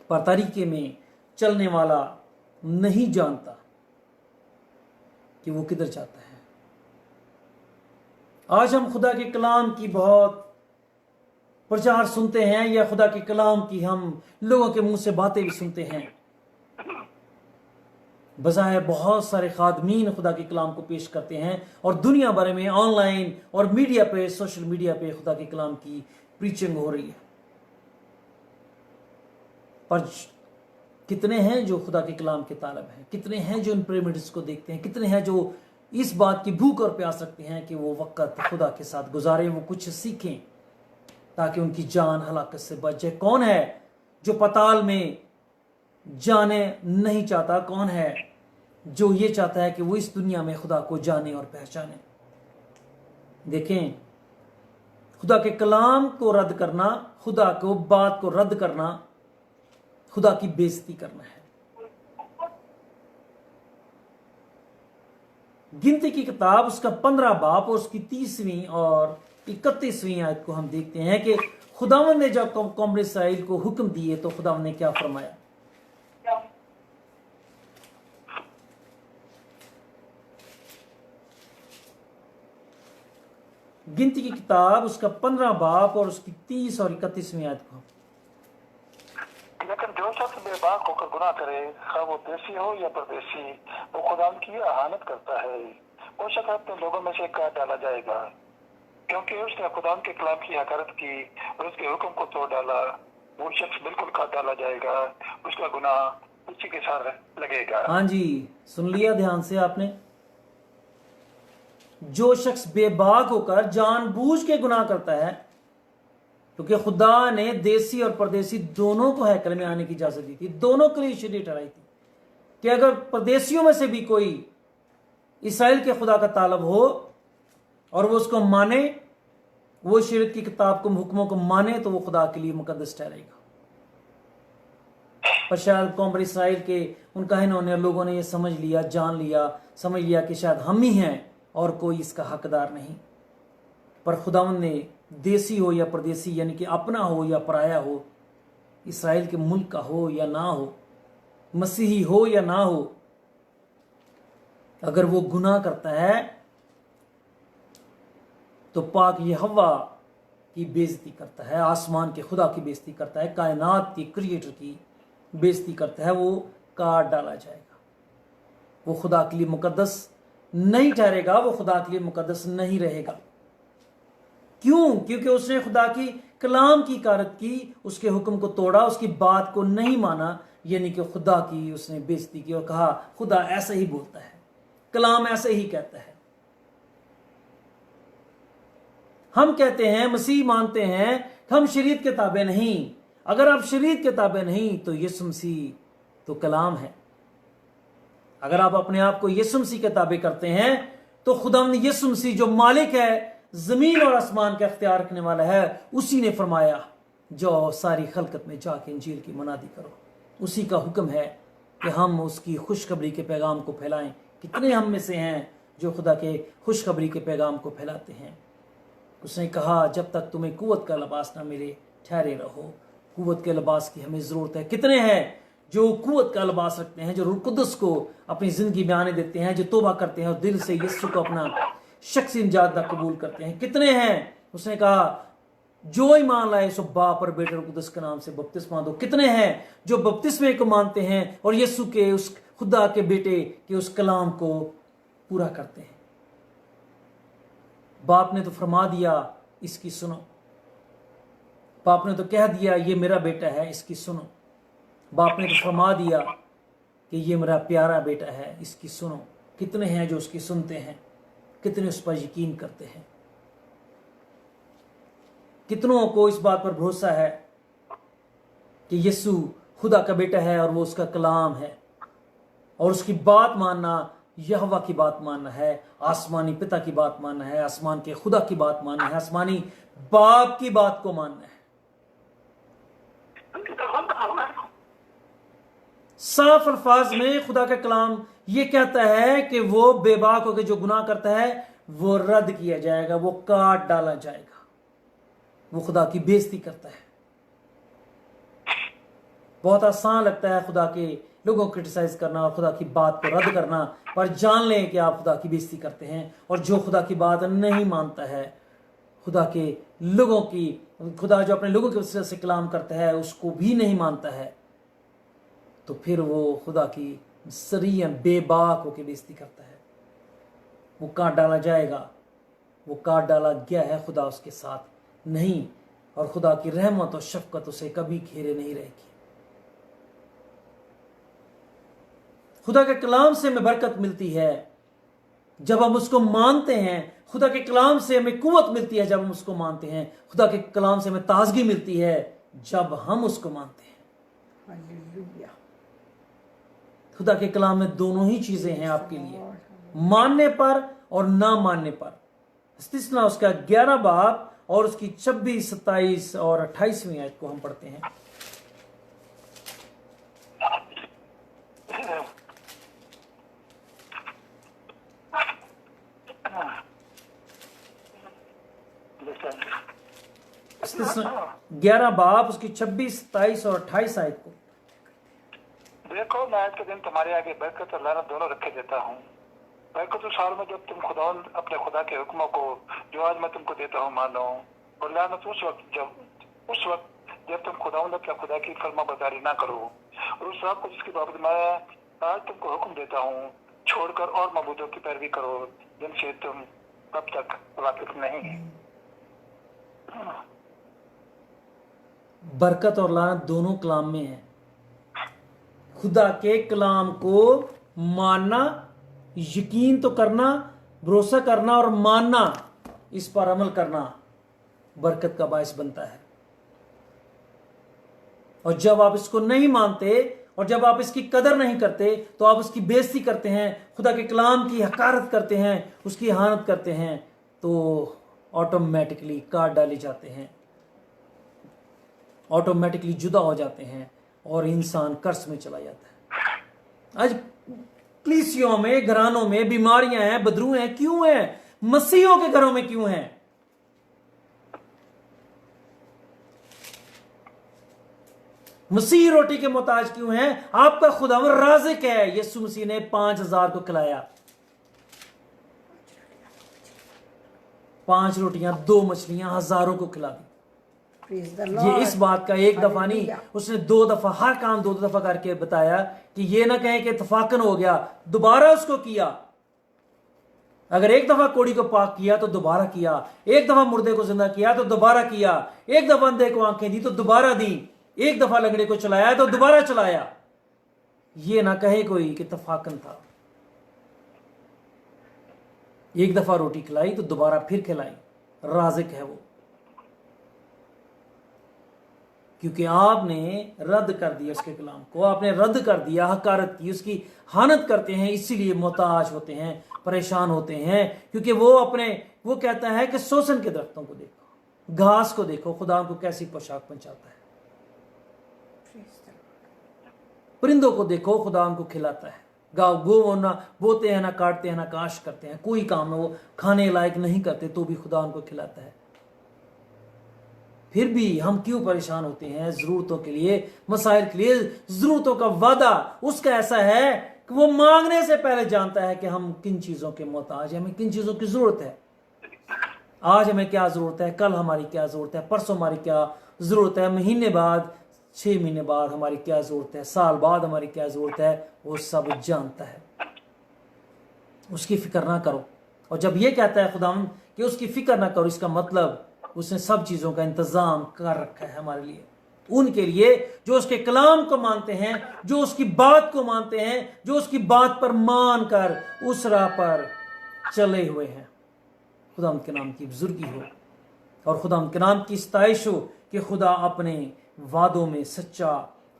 पर तारीकी में चलने वाला नहीं जानता कि वो किधर जाता है। आज हम खुदा के कलाम की बहुत प्रचार सुनते हैं, या खुदा के कलाम की हम लोगों के मुंह से बातें भी सुनते हैं। बजाय बहुत सारे खादमीन खुदा के कलाम को पेश करते हैं और दुनिया भर में ऑनलाइन और मीडिया पे, सोशल मीडिया पे खुदा के कलाम की प्रीचिंग हो रही है। पर कितने हैं जो खुदा के कलाम के तालब हैं? कितने हैं जो इन पिरामिड्स को देखते हैं? कितने हैं जो इस बात की भूख और प्यास रखते हैं कि वो वक्त खुदा के साथ गुजारें, वो कुछ सीखें ताकि उनकी जान हलाकत से बच जाए? कौन है जो पताल में जाने नहीं चाहता? कौन है जो ये चाहता है कि वो इस दुनिया में खुदा को जाने और पहचाने? देखें, खुदा के कलाम को रद्द करना, खुदा को बात को रद्द करना, खुदा की बेइज्जती करना है। गिनती की किताब उसका 15 बाब और उसकी 30वीं और 31वीं आयत को हम देखते हैं कि खुदावन ने जब कौम इस्राएल को हुक्म दिए तो खुदावन ने क्या फरमाया। गिनती की किताब उसका 15 बाब और उसकी 30 और 31वीं आयत को। लेकिन जो शख्स बेबाक होकर गुनाह करे, खा वो देसी हो या परदेसी, वो खुदा की अहानत करता है। वो शख्स अपने लोगों में से काट डाला जाएगा, क्योंकि उसने खुदा के कलाम की हकारत की और उसके हुक्म को तोड़ डाला। वो शख्स बिल्कुल काट डाला जाएगा, उसका गुनाह उसी के साथ लगेगा। हाँ जी, सुन लिया ध्यान से आपने। जो शख्स बेबाक होकर जानबूझ के गुनाह करता है, क्योंकि खुदा ने देसी और परदेसी दोनों को हैकल में आने की इजाजत दी थी, दोनों के लिए शरीयत ठहराई थी कि अगर परदेसियों में से भी कोई इस्राएल के खुदा का तालब हो और वो उसको माने, वो शरीयत की किताब को, हुक्मों को माने, तो वो खुदा के लिए मुकद्दस ठहरेगा। पर शायद कौम इस्राएल के उन कहनों ने, लोगों ने ये समझ लिया, जान लिया, समझ लिया कि शायद हम ही हैं और कोई इसका हकदार नहीं। पर खुदावंद ने देसी हो या परदेसी, यानी कि अपना हो या पराया हो, इस्राएल के मुल्क का हो या ना हो, मसीही हो या ना हो, अगर वो गुनाह करता है तो पाक यहोवा की बेइज्जती करता है, आसमान के खुदा की बेइज्जती करता है, कायनात के क्रिएटर की बेइज्जती करता है। वो काट डाला जाएगा, वो खुदा के लिए मुकद्दस नहीं ठहरेगा, वो खुदा के लिए मुकद्दस नहीं रहेगा। क्यों? क्योंकि उसने खुदा की कलाम की कारत की, उसके हुक्म को तोड़ा, उसकी बात को नहीं माना, यानी कि खुदा की उसने बेइज्जती की और कहा खुदा ऐसा ही बोलता है, कलाम ऐसे ही कहता है। हम कहते हैं, मसीह मानते हैं, हम शरीयत के ताबे नहीं। अगर आप शरीयत के ताबे नहीं तो यीशु मसीह तो कलाम है। अगर आप अपने आप को यीशु मसीह के ताबे करते हैं तो खुदावंद यीशु मसीह जो मालिक है, जमीन और आसमान का इख्तियार रखने वाला है, उसी ने फरमाया जो सारी खलकत में जाके इंजील की मनादी करो। उसी का हुक्म है कि हम उसकी खुशखबरी के पैगाम को फैलाएं। कितने हम में से हैं जो खुदा के खुशखबरी के पैगाम को फैलाते हैं? उसने कहा जब तक तुम्हें कुव्वत का लिबास ना मिले ठहरे रहो। कुव्वत के लिबास की हमें जरूरत है। कितने हैं जो कुव्वत का लिबास रखते हैं, जो रूह कुद्दुस को अपनी जिंदगी में आने देते हैं, जो तौबा करते हैं और दिल से यीशु को अपना शख्सी निजात कबूल करते हैं? कितने हैं? उसने कहा जो ईमान लाए सो बाप और बेटे और कुदस के नाम से बपतिस्मा दो। कितने हैं जो बपतिस्मे को मानते हैं और यीशु के उस खुदा के बेटे के उस कलाम को पूरा करते हैं। बाप ने तो फरमा दिया इसकी सुनो, बाप ने तो कह दिया ये मेरा बेटा है इसकी सुनो, बाप ने तो फरमा दिया कि ये मेरा प्यारा बेटा है इसकी सुनो। कितने हैं जो उसकी सुनते हैं, कितने उस पर यकीन करते हैं, कितनों को इस बात पर भरोसा है कि यीशु खुदा का बेटा है और वो उसका कलाम है और उसकी बात मानना यहोवा की बात मानना है, आसमानी पिता की बात मानना है, आसमान के खुदा की बात मानना है, आसमानी बाप की बात को मानना है। साफ अल्फाज में खुदा का कलाम ये कहता है कि वो बेबाक होकर जो गुनाह करता है वो रद्द किया जाएगा, वो काट डाला जाएगा। वो खुदा की बेइज्जती करता है। बहुत आसान लगता है खुदा के लोगों को क्रिटिसाइज करना और खुदा की बात को रद्द करना, पर जान लें कि आप खुदा की बेइज्जती करते हैं। और जो खुदा की बात नहीं मानता है, खुदा के लोगों की, खुदा जो अपने लोगों के वजह से कलाम करता है उसको भी नहीं मानता है, तो फिर वो खुदा की सरीयन बेबाक होकर बेइज्जती करता है। वो काट डाला जाएगा, वो काट डाला गया है, खुदा उसके साथ नहीं, और खुदा की रहमत और शफकत उसे कभी घेरे नहीं रहेगी। खुदा के कलाम से हमें बरकत मिलती है जब हम उसको मानते हैं। खुदा के कलाम से हमें कुव्वत मिलती है जब हम उसको मानते हैं। खुदा के कलाम से हमें ताजगी मिलती है जब हम उसको मानते हैं। हालेलुया। खुदा के कलाम में दोनों ही चीजें हैं आपके लिए, मानने पर और ना मानने पर। इस्तिस्ना उसका 11 बाब और उसकी 26, 27 और 28वीं आयत को हम पढ़ते हैं। इस्तिस्ना 11 बाब उसकी 26, 27 और 28 आयत को। देखो मैं आज के दिन तुम्हारे आगे बरकत और लानत दोनों रखे देता हूँ। बरकत उस हाल में जब तुम खुदा अपने खुदा के हुक्मों को जो आज मैं तुमको देता हूँ मानो, और लानत उस वक्त जब तुम खुदा अपने खुदा की फर्मा बरदारी ना करो। और उस रात को जिसकी बाबत मैं आज तुमको हुक्म देता हूँ छोड़कर और मबूदों की पैरवी करो जिनसे तुम अब तक वाकिफ नहीं। बरकत और लानत दोनों कलाम में है। खुदा के कलाम को मानना, यकीन तो करना, भरोसा करना और मानना, इस पर अमल करना बरकत का बायस बनता है। और जब आप इसको नहीं मानते और जब आप इसकी कदर नहीं करते तो आप उसकी बेइज्जती करते हैं, खुदा के कलाम की हकारत करते हैं, उसकी इहानत करते हैं, तो ऑटोमेटिकली काट डाले जाते हैं, ऑटोमेटिकली जुदा हो जाते हैं और इंसान कर्ज में चला जाता है। आज कलीसियों में, घरानों में बीमारियां हैं, बदरू हैं। क्यों हैं? मसीहों के घरों में क्यों हैं? मसीह रोटी के मोहताज क्यों हैं? आपका खुदावंद राज़िक है। यीशु मसीह ने 5000 को खिलाया, 5 रोटियां 2 मछलियां हजारों को खिला दी। ये इस बात का एक दफा नहीं, उसने 2 दफा, हर काम 2 दफा करके बताया कि ये ना कहें कि इत्तफाकन हो गया, दोबारा उसको किया। अगर एक दफा कोड़ी को पाक किया तो दोबारा किया, एक दफा मुर्दे को जिंदा किया तो दोबारा किया, एक दफा अंधे को आंखें दी तो दोबारा दी, एक दफा लंगड़े को चलाया तो दोबारा चलाया। ये ना कहे कोई कि इत्तफाकन था। एक दफा रोटी खिलाई तो दोबारा फिर खिलाई। राज़िक है वो, क्योंकि आपने रद्द कर दिया उसके कलाम को, आपने रद्द कर दिया, हकारत की, उसकी हानत करते हैं, इसीलिए मोहताज होते हैं, परेशान होते हैं। क्योंकि वो कहता है कि सोसन के दरख्तों को देखो, घास को देखो, खुदा को कैसी पोशाक पहुंचाता है। परिंदों को देखो, खुदा उनको खिलाता है। गो ना बोते हैं, ना काटते हैं, ना काश करते हैं, कोई काम में वो खाने लायक नहीं करते, तो भी खुदा उनको खिलाता है। फिर भी हम क्यों परेशान होते हैं? जरूरतों के लिए, मसाइल के लिए। जरूरतों का वादा उसका ऐसा है कि वो मांगने से पहले जानता है कि हम किन चीजों के मोहताज हैं, हमें किन चीजों की जरूरत है। आज हमें क्या ज़रूरत है, कल हमारी क्या ज़रूरत है, परसों हमारी क्या ज़रूरत है, महीने बाद, 6 महीने बाद हमारी क्या ज़रूरत है, साल बाद हमारी क्या ज़रूरत है, वो सब जानता है। उसकी फिक्र ना करो। और जब ये कहता है खुदावंद कि उसकी फिक्र ना करो, इसका मतलब उसने सब चीज़ों का इंतज़ाम कर रखा है हमारे लिए, उनके लिए जो उसके कलाम को मानते हैं, जो उसकी बात को मानते हैं, जो उसकी बात पर मान कर उस राह पर चले हुए हैं। खुदावंद के नाम की बुजुर्गी हो और खुदावंद के नाम की सताइश हो कि खुदा अपने वादों में सच्चा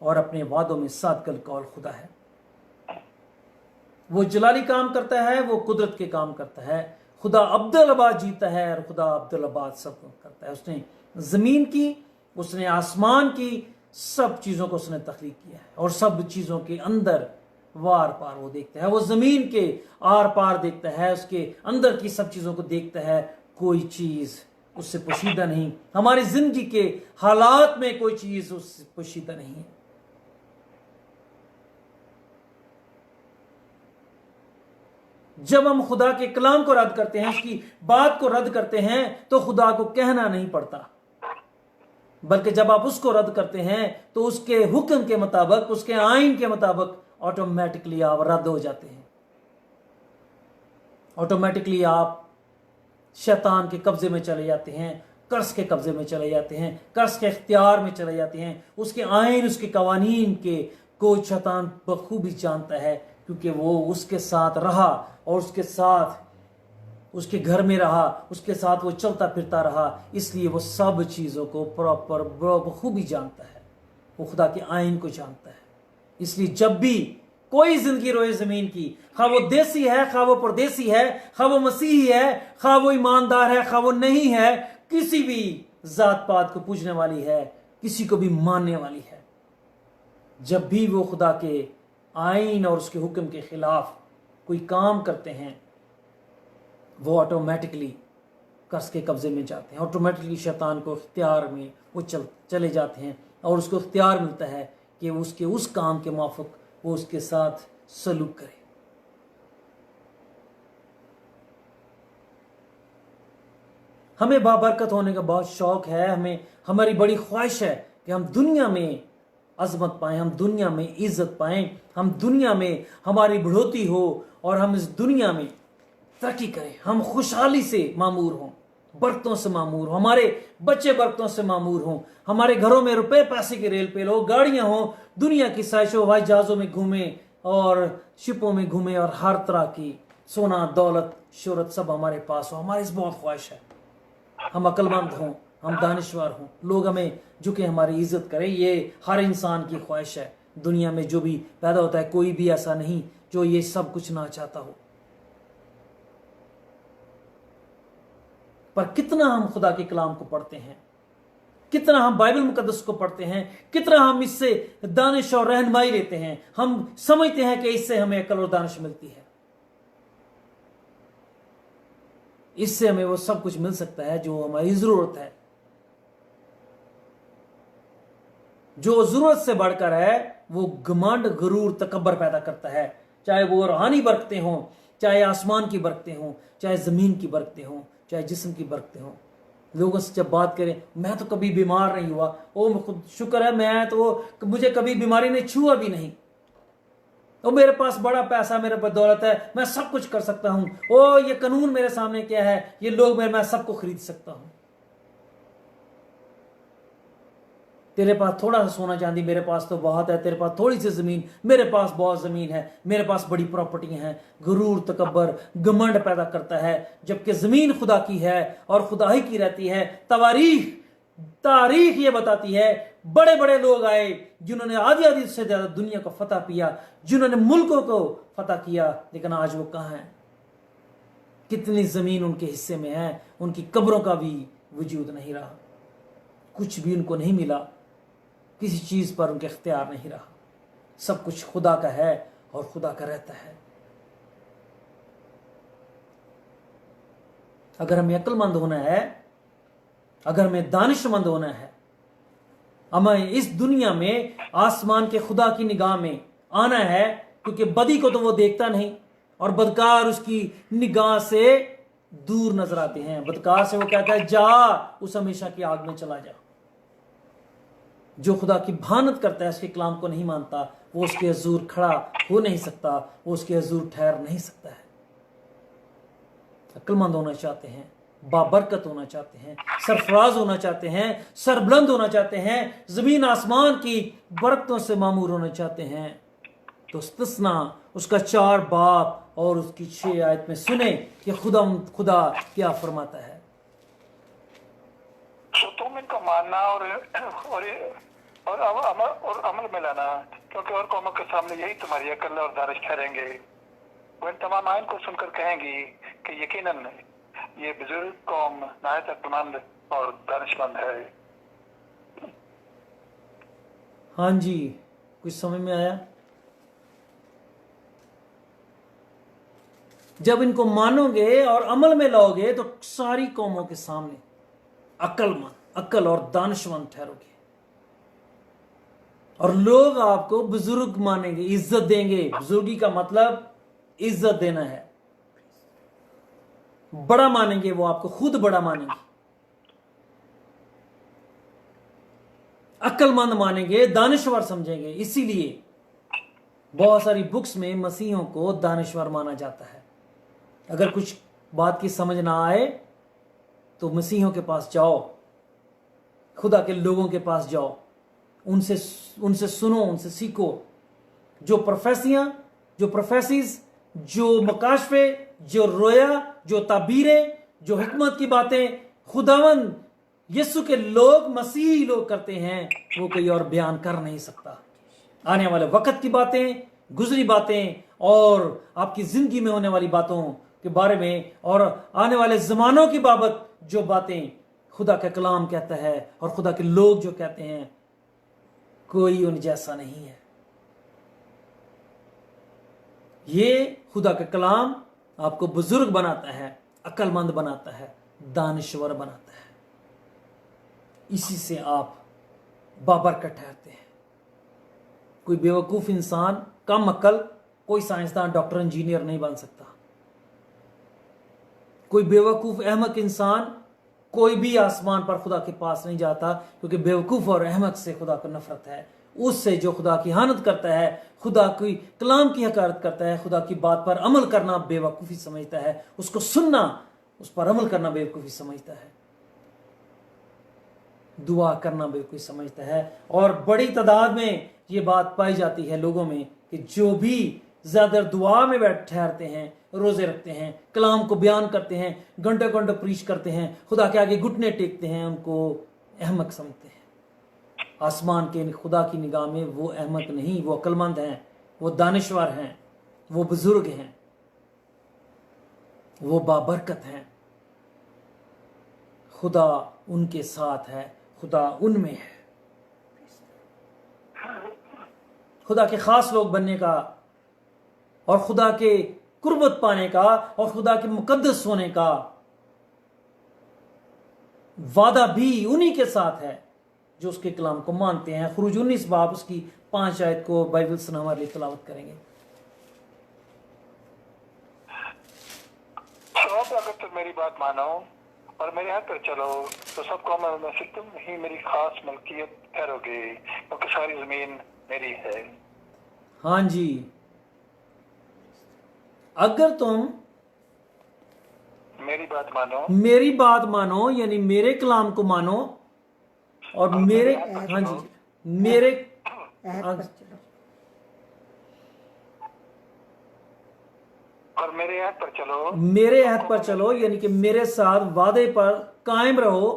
और अपने वादों में सादकल कौल खुदा है। वो जलाली काम करता है, वो कुदरत के काम करता है। खुदा अब्दुल-अबाद जीता है और खुदा अब्दुल-अबाद सब करता है। उसने ज़मीन की, उसने आसमान की, सब चीज़ों को उसने तख्लीक किया है और सब चीज़ों के अंदर वार पार वो देखता है। वो ज़मीन के आर पार देखता है, उसके अंदर की सब चीज़ों को देखता है। कोई चीज़ उससे पोशीदा नहीं, हमारी जिंदगी के हालात में कोई चीज़ उससे पोशीदा नहीं है। जब हम खुदा के कलाम को रद्द करते हैं, उसकी बात को रद्द करते हैं, तो खुदा को कहना नहीं पड़ता, बल्कि जब आप उसको रद्द करते हैं तो उसके हुक्म के मुताबिक, उसके आइन के मुताबिक ऑटोमेटिकली आप रद्द हो जाते हैं। ऑटोमेटिकली आप शैतान के कब्जे में चले जाते हैं, कर्ज के कब्जे में चले जाते हैं, कर्ज के इख्तियार में चले जाते हैं। उसके आइन, उसके कवानीन के को शैतान बखूबी जानता है, क्योंकि वो उसके साथ रहा और उसके साथ उसके घर में रहा, उसके साथ वो चलता फिरता रहा, इसलिए वो सब चीज़ों को प्रॉपर बखूबी जानता है। वो खुदा के आइन को जानता है। इसलिए जब भी कोई जिंदगी रोए ज़मीन की, खा वो देसी है, खा वो परदेसी है, खा वो मसीही है, खा वो ईमानदार है, खा वो नहीं है, किसी भी जात पात को पूजने वाली है, किसी को भी मानने वाली है, जब भी वो खुदा के आइन और उसके हुक्म के खिलाफ कोई काम करते हैं, वो ऑटोमेटिकली कर्ज के कब्जे में जाते हैं। ऑटोमेटिकली शैतान को इख्तियार में वो चले जाते हैं और उसको इख्तियार मिलता है कि उसके उस काम के माफिक वो उसके साथ सलूक करे। हमें बाबरकत होने का बहुत शौक है, हमें हमारी बड़ी ख्वाहिश है कि हम दुनिया में अजमत पाएं, हम दुनिया में इज्जत पाएं, हम दुनिया में हमारी बढ़ोतरी हो और हम इस दुनिया में तरक्की करें, हम खुशहाली से मामूर हों, बरकतों से मामूर हों, हमारे बच्चे बरकतों से मामूर हों, हमारे घरों में रुपए पैसे के रेल पे हो, गाड़ियां हों, दुनिया की साइशों हवाई जहाज़ों में घूमें और शिपों में घूमें और हर तरह की सोना दौलत शोहरत सब हमारे पास हो। हमारी इस बहुत ख्वाहिश है, हम अक्लमंद हों, हम दानिश्वर हों, लोग हमें झुके, हमारी इज्जत करें। ये हर इंसान की ख्वाहिश है। दुनिया में जो भी पैदा होता है, कोई भी ऐसा नहीं जो ये सब कुछ ना चाहता हो। पर कितना हम खुदा के कलाम को पढ़ते हैं, कितना हम बाइबल मुकद्दस को पढ़ते हैं, कितना हम इससे दानिश और रहनुमाई लेते हैं। हम समझते हैं कि इससे हमें अकल और दानिश मिलती है, इससे हमें वो सब कुछ मिल सकता है जो हमारी जरूरत है। जो जरूरत से बढ़कर है वो घमंड, गुरूर, तकब्बर पैदा करता है। चाहे वो रूहानी बरकतें हों, चाहे आसमान की बरकतें हों, चाहे जमीन की बरकतें हों, चाहे जिस्म की बरकतें हों। लोगों से जब बात करें, मैं तो कभी बीमार नहीं हुआ, ओ खुद शुक्र है, मैं तो मुझे कभी बीमारी ने छुआ भी नहीं, ओ मेरे पास बड़ा पैसा, मेरे पास दौलत है, मैं सब कुछ कर सकता हूं, ओ ये कानून मेरे सामने क्या है, ये लोग मैं सबको खरीद सकता हूं। तेरे पास थोड़ा सा सोना चांदी, मेरे पास तो बहुत है, तेरे पास थोड़ी सी जमीन, मेरे पास बहुत जमीन है, मेरे पास बड़ी प्रॉपर्टी हैं। गुरूर, तकब्बर, घमंड पैदा करता है, जबकि जमीन खुदा की है और खुदा ही की रहती है। तारीख ये बताती है, बड़े बड़े लोग आए जिन्होंने आधी से ज्यादा दुनिया को फतह किया, जिन्होंने मुल्कों को फतह किया, लेकिन आज वो कहाँ हैं? कितनी जमीन उनके हिस्से में है, उनकी कब्रों का भी वजूद नहीं रहा, कुछ भी उनको नहीं मिला, किसी चीज पर उनके इख्तियार नहीं रहा। सब कुछ खुदा का है और खुदा का रहता है। अगर हमें अक्लमंद होना है, अगर हमें दानिशमंद होना है, हमें इस दुनिया में आसमान के खुदा की निगाह में आना है, क्योंकि बदी को तो वो देखता नहीं और बदकार उसकी निगाह से दूर नजर आते हैं। बदकार से वो कहता है जा उस हमेशा की आग में चला जा। जो खुदा की भानत करता है, उसके कलाम को नहीं मानता, वो उसके हजूर खड़ा हो नहीं सकता, वो उसके हजूर ठहर नहीं सकता है। अक्लमंद होना चाहते हैं, बाबरकत होना चाहते हैं, सरफराज होना चाहते हैं, सरबुलंद होना चाहते हैं, जमीन आसमान की बरकतों से मामूर होना चाहते हैं, तो इस्तिस्ना उसका 4 बाब और उसकी 6 आयत में सुने कि खुदा क्या फरमाता है। तो तुम इनका मानना और अमल में लाना, क्योंकि और कौमों के सामने यही तुम्हारी अकल और दानिश ठहरेंगे। वो इन तमाम आयन को सुनकर कहेंगी कि यकीनन ये बुजुर्ग कौम नहायत अक्लमंद और दानिशमंद है। हाँ जी, कुछ समझ में आया? जब इनको मानोगे और अमल में लाओगे तो सारी कौमों के सामने अकल और दानिशमंद ठहरोगे, और लोग आपको बुजुर्ग मानेंगे, इज्जत देंगे। बुजुर्गी का मतलब इज्जत देना है। बड़ा मानेंगे, वो आपको खुद बड़ा मानेंगे। अक्लमंद मानेंगे, दानिशवर समझेंगे। इसीलिए बहुत सारी बुक्स में मसीहों को दानिशवर माना जाता है। अगर कुछ बात की समझ ना आए तो मसीहों के पास जाओ, खुदा के लोगों के पास जाओ, उनसे सुनो, उनसे सीखो। जो प्रोफेसीज, जो मकाशफे, जो रोया, जो ताबीरें, जो हिकमत की बातें खुदावंद यीशु के लोग, मसीही लोग करते हैं, वो कोई और बयान कर नहीं सकता। आने वाले वक्त की बातें, गुजरी बातें और आपकी जिंदगी में होने वाली बातों के बारे में और आने वाले जमानों की बाबत जो बातें खुदा का कलाम कहता है और खुदा के लोग जो कहते हैं, कोई उन जैसा नहीं है। ये खुदा का कलाम आपको बुजुर्ग बनाता है, अक्लमंद बनाता है, दानिशवर बनाता है। इसी से आप बाबरकत ठहरते हैं। कोई बेवकूफ इंसान, कम अक्ल, कोई साइंसदान, डॉक्टर, इंजीनियर नहीं बन सकता। कोई बेवकूफ अहमक इंसान कोई भी आसमान पर खुदा के पास नहीं जाता, क्योंकि बेवकूफ और अहमक से खुदा को नफरत है। उससे जो खुदा की हानत करता है, खुदा की कलाम की हकारत करता है, खुदा की बात पर अमल करना बेवकूफ़ी समझता है, उसको सुनना, उस पर अमल करना बेवकूफ़ी समझता है, दुआ करना बेवकूफ़ी समझता है। और बड़ी तादाद में ये बात पाई जाती है लोगों में कि जो भी ज़्यादा दुआ में बैठ ठहरते हैं, रोज़े रखते हैं, कलाम को बयान करते हैं, घंटे घंटे प्रीच करते हैं, खुदा के आगे घुटने टेकते हैं, उनको अहमक समझते हैं। आसमान के खुदा की निगाह में वो अहमक नहीं, वो अक्लमंद हैं, वो दानिशवर हैं, वो बुजुर्ग हैं, वो बाबरकत हैं। खुदा उनके साथ है, खुदा उनमें है। खुदा के खास लोग बनने का और खुदा के कुर्बत पाने का और खुदा के मुकद्दस होने का वादा भी उन्हीं के साथ है जो उसके कलाम को मानते हैं। खुरूज 19 बाब उसकी 5 आयत को बाइबल से हमारे लिए तिलावत करेंगे। अगर तुम मेरी बात मानो और मेरे हाथ पर चलो तो सब कौमों में से तुम ही मेरी खास मलकियत ठहरोगे, क्योंकि सारी जमीन मेरी है। हाँ जी, अगर तुम मेरी बात मानो यानी मेरे कलाम को मानो और मेरे, हाँ जी, मेरे और मेरे ऐहद पर चलो, मेरे ऐहद पर चलो, यानी कि मेरे साथ वादे पर कायम रहो,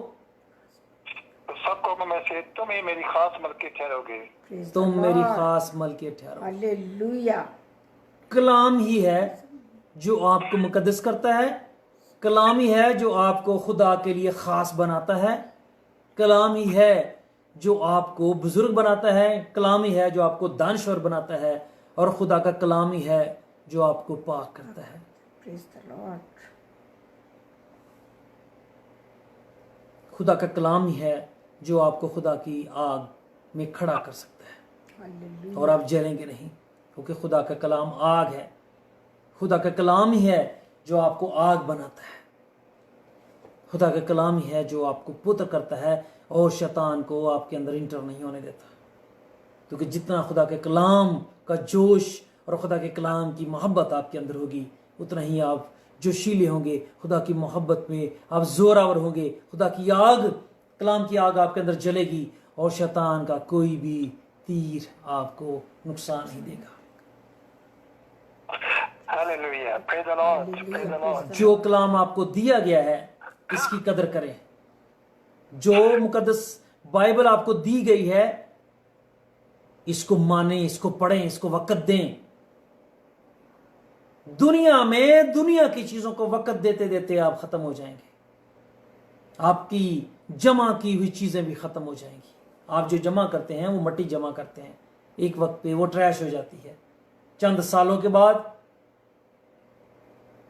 तो सब कौमों में से तुम ही मेरी खास मलकियत ठहरोगे। तुम मेरी खास मलकियत ठहरोगे। हालेलुया। कलाम ही है जो आपको मुकद्दस करता है, कलाम ही है जो आपको खुदा के लिए खास बनाता है, कलाम ही है जो आपको बुजुर्ग बनाता है, कलाम ही है जो आपको दानश्वर बनाता है, और खुदा का कलाम ही है जो आपको पाक करता है। Praise the Lord. खुदा का कलाम ही है जो आपको खुदा की आग में खड़ा कर सकता है हालेलुया। और आप जलेंगे नहीं, क्योंकि खुदा का कलाम आग है। खुदा का कलाम ही है जो आपको आग बनाता है। खुदा का कलाम ही है जो आपको पुत्र करता है और शैतान को आपके अंदर इंटर नहीं होने देता। क्योंकि जितना खुदा के कलाम का जोश और खुदा के कलाम की मोहब्बत आपके अंदर होगी, उतना ही आप जोशीले होंगे, खुदा की मोहब्बत में आप जोरावर होंगे। खुदा की आग, कलाम की आग आपके अंदर जलेगी और शैतान का कोई भी तीर आपको नुकसान नहीं देगा। Hallelujah, praise the Lord, praise the Lord. जो कलाम आपको दिया गया है इसकी कदर करें। जो मुकद्दस बाइबल आपको दी गई है इसको माने, इसको पढ़ें, इसको वक्त दें। दुनिया में दुनिया की चीजों को वक्त देते देते आप खत्म हो जाएंगे। आपकी जमा की हुई चीजें भी खत्म हो जाएंगी। आप जो जमा करते हैं वो मट्टी जमा करते हैं, एक वक्त पे वो ट्रैश हो जाती है। चंद सालों के बाद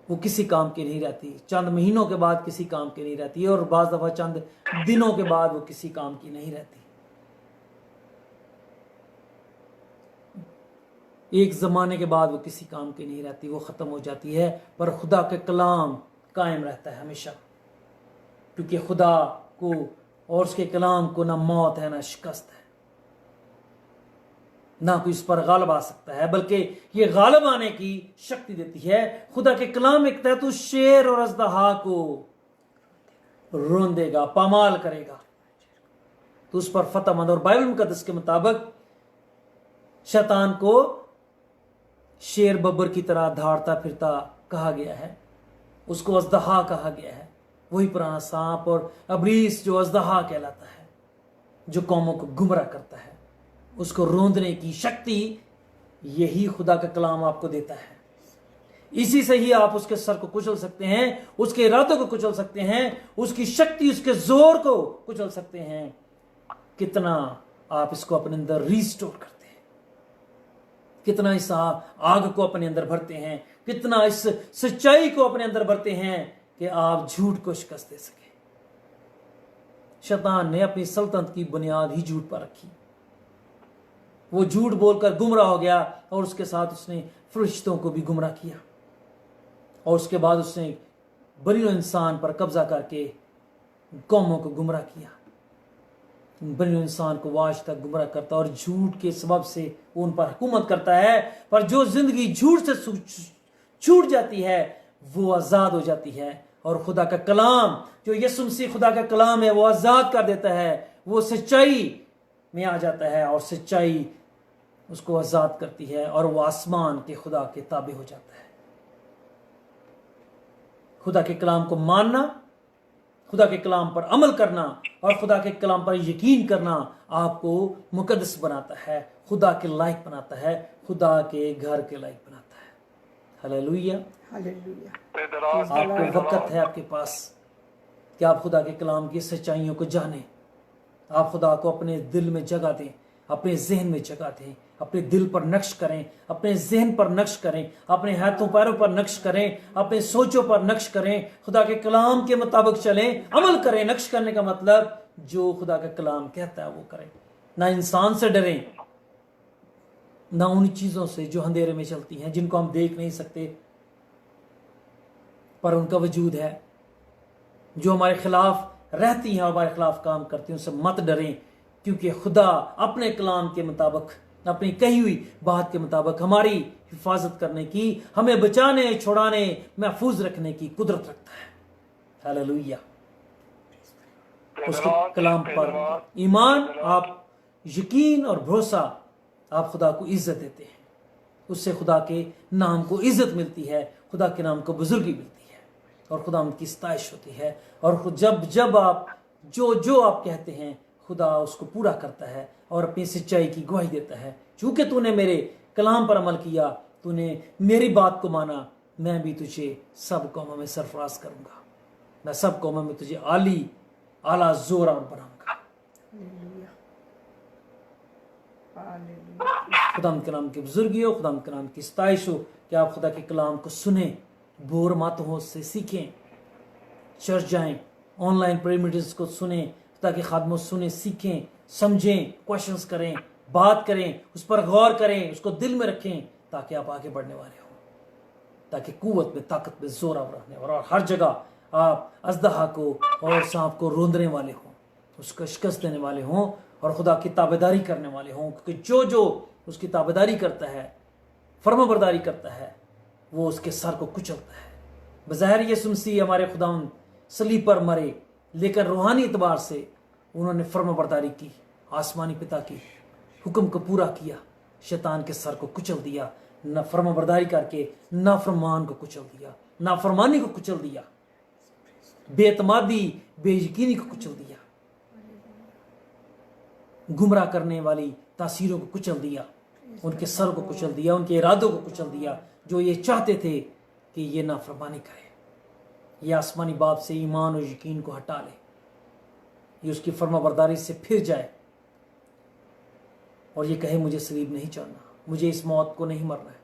वो किसी काम की नहीं रहती, चंद महीनों के बाद किसी काम की नहीं रहती, और बाज दफा चंद दिनों के बाद वो किसी काम की नहीं रहती। एक ज़माने के बाद वो किसी काम की नहीं रहती, वो ख़त्म हो जाती है। पर खुदा के कलाम कायम रहता है हमेशा, क्योंकि खुदा को और उसके कलाम को ना मौत है ना शिकस्त है, ना कोई इस पर गालिब आ सकता है, बल्कि ये गालिब आने की शक्ति देती है। खुदा के कलाम एक तहत उस शेर और अजदहा को रोंदेगा, पामाल करेगा, तो उस पर फतहमंद। और बाइबल मुकद्दस के मुताबिक शैतान को शेर बब्बर की तरह धाड़ता फिरता कहा गया है, उसको अजदहा कहा गया है, वही पुराना सांप और अबलीस जो अजदहा कहलाता है, जो कौमों को गुमराह करता है। उसको रोंदने की शक्ति यही खुदा का कलाम आपको देता है। इसी से ही आप उसके सर को कुचल सकते हैं, उसके इरादों को कुचल सकते हैं, उसकी शक्ति, उसके जोर को कुचल सकते हैं। कितना आप इसको अपने अंदर रिस्टोर करते हैं, कितना इस आग को अपने अंदर भरते हैं, कितना इस सच्चाई को अपने अंदर भरते हैं कि आप झूठ को शिकस्त दे सके। शैतान ने अपनी सल्तनत की बुनियाद ही झूठ पर रखी। वो झूठ बोलकर गुमराह हो गया और उसके साथ उसने फरिश्तों को भी गुमराह किया, और उसके बाद उसने बनी इंसान पर कब्जा करके कौमों को गुमराह किया। बनी इंसान को आज तक गुमराह करता और झूठ के सबब से उन पर हुकूमत करता है। पर जो जिंदगी झूठ से छूट जाती है वो आजाद हो जाती है, और खुदा का कलाम जो यीशु मसीह खुदा का कलाम है वो आजाद कर देता है। वो सच्चाई में आ जाता है और सच्चाई उसको आजाद करती है, और वो आसमान के खुदा के ताबे हो जाता है। खुदा के कलाम को मानना, खुदा के कलाम पर अमल करना और खुदा के कलाम पर यकीन करना आपको मुकद्दस बनाता है, खुदा के लायक बनाता है, खुदा के घर के लायक बनाता है। Hallelujah, hallelujah. आपको वक्त है आपके पास कि आप खुदा के कलाम की सच्चाइयों को जानें। आप खुदा को अपने दिल में जगह दें, अपने जहन में जगह दें, अपने दिल पर नक्श करें, अपने जहन पर नक्श करें, अपने हाथों पैरों पर नक्श करें, अपने सोचों पर नक्श करें, खुदा के कलाम के मुताबिक चलें, अमल करें। नक्श करने का मतलब जो खुदा का कलाम कहता है वो करें। ना इंसान से डरें, ना उन चीज़ों से जो अंधेरे में चलती हैं, जिनको हम देख नहीं सकते पर उनका वजूद है, जो हमारे खिलाफ रहती हैं और हमारे खिलाफ काम करती हैं। उनसे मत डरें, क्योंकि खुदा अपने कलाम के मुताबिक, अपनी कही हुई बात के मुताबिक हमारी हिफाजत करने की, हमें बचाने, छुड़ाने, महफूज रखने की कुदरत रखता है। हालेलुया। उसके कलाम पर ईमान, आप यकीन और भरोसा, आप खुदा को इज्जत देते हैं, उससे खुदा के नाम को इज्जत मिलती है, खुदा के नाम को बुजुर्गी मिलती है और खुदा उनकी सताइश होती है। और जब आप जो आप कहते हैं खुदा उसको पूरा करता है और अपनी सच्चाई की गवाही देता है। चूंकि तूने मेरे कलाम पर अमल किया, तूने मेरी बात को माना, मैं भी तुझे सब कौमों में सरफराज करूंगा, मैं सब कौमों में तुझे आला जोर और बनाऊंगा। खुदा के नाम की बुजुर्गी हो, खुदा के नाम की सताइश हो कि आप खुदा के कलाम को सुने, बोर मत हो, उससे सीखें, चर्च जाएं, ऑनलाइन प्रेयर मीटिंग्स को सुने, खुदा के खादमों सुने, सीखें, समझें, क्वेश्चंस करें, बात करें, उस पर गौर करें, उसको दिल में रखें, ताकि आप आगे बढ़ने वाले हो, ताकि कुव्वत में, ताकत में, जोर रहने और हर जगह आप अजदहा को और सांप को रोंदने वाले हों, उसको शिकस्त देने वाले हों और खुदा की ताबेदारी करने वाले हों, क्योंकि जो जो उसकी ताबेदारी करता है, फर्माबरदारी करता है, वो उसके सर को कुचलता है। बज़ाहिर यीशु मसीह हमारे खुदावंद सलीब पर मरे, लेकिन रूहानी एतबार से उन्होंने फर्माबरदारी की, आसमानी पिता की हुक्म को पूरा किया, शैतान के सर को कुचल दिया, न फर्माबरदारी करके नाफरमान को कुचल दिया, नाफरमानी को कुचल दिया, बेतमादी बेयकीनी को कुचल दिया, गुमराह करने वाली तासीरों को कुचल दिया, उनके सर को कुचल दिया, उनके इरादों को कुचल दिया, जो ये चाहते थे कि ये नाफरमानी करे, ये आसमानी बाप से ईमान और यकीन को हटा ले, ये उसकी फर्माबरदारी से फिर जाए और ये कहे मुझे सलीब नहीं चढ़ना, मुझे इस मौत को नहीं मरना है।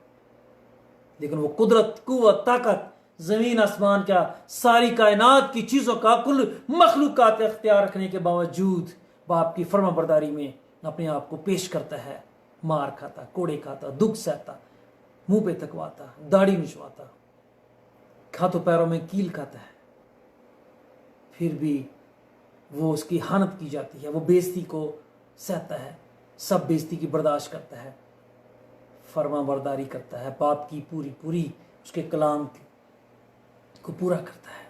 लेकिन वो कुदरत, कुव्वत, ताकत, जमीन आसमान का, सारी कायनात की चीजों का, कुल मखलूकात इख्तियार रखने के बावजूद बाप की फर्माबरदारी में अपने आप को पेश करता है। मार खाता, कोड़े खाता, दुख सहता, मुंह पे थकवाता, दाढ़ी निचवाता, हाथों पैरों में कील खाता है, फिर भी वो उसकी हानत की जाती है, वो बेइज्जती को सहता है, सब बेइज्जती की बर्दाश्त करता है, फर्माबरदारी करता है, बाप की पूरी पूरी उसके कलाम को पूरा करता है,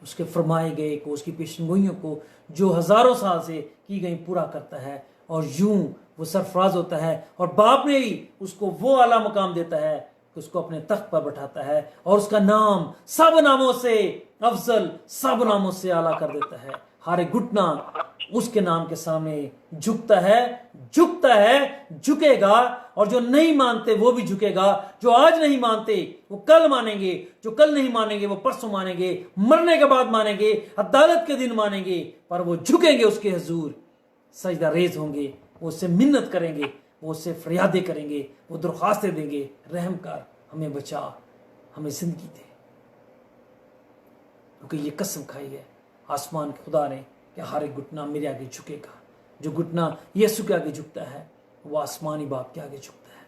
उसके फरमाए गए को, उसकी पेशनगोइयों को जो हजारों साल से की गई पूरा करता है, और यूं वो सरफराज होता है। और बाप ने ही उसको वो आला मुकाम देता है कि उसको अपने तख्त पर बैठाता है और उसका नाम सब नामों से अफजल, सब नामों से आला कर देता है। हर एक घुटना उसके नाम के सामने झुकता है, झुकेगा, और जो नहीं मानते वो भी झुकेगा। जो आज नहीं मानते वो कल मानेंगे, जो कल नहीं मानेंगे वो परसों मानेंगे, मरने के बाद मानेंगे, अदालत के दिन मानेंगे, पर वो झुकेंगे उसके हुजूर, सजदा रेज होंगे, वो उससे मिन्नत करेंगे, वो उससे फरियादें करेंगे, वो दरख्वास्तें देंगे, रहम कर, हमें बचा, हमें जिंदगी दे। क्योंकि ये कसम खाई है आसमान के खुदा ने कि हर एक घुटना मेरे आगे झुकेगा। जो घुटना यीशु के आगे झुकता है वो आसमानी बाप के आगे झुकता है,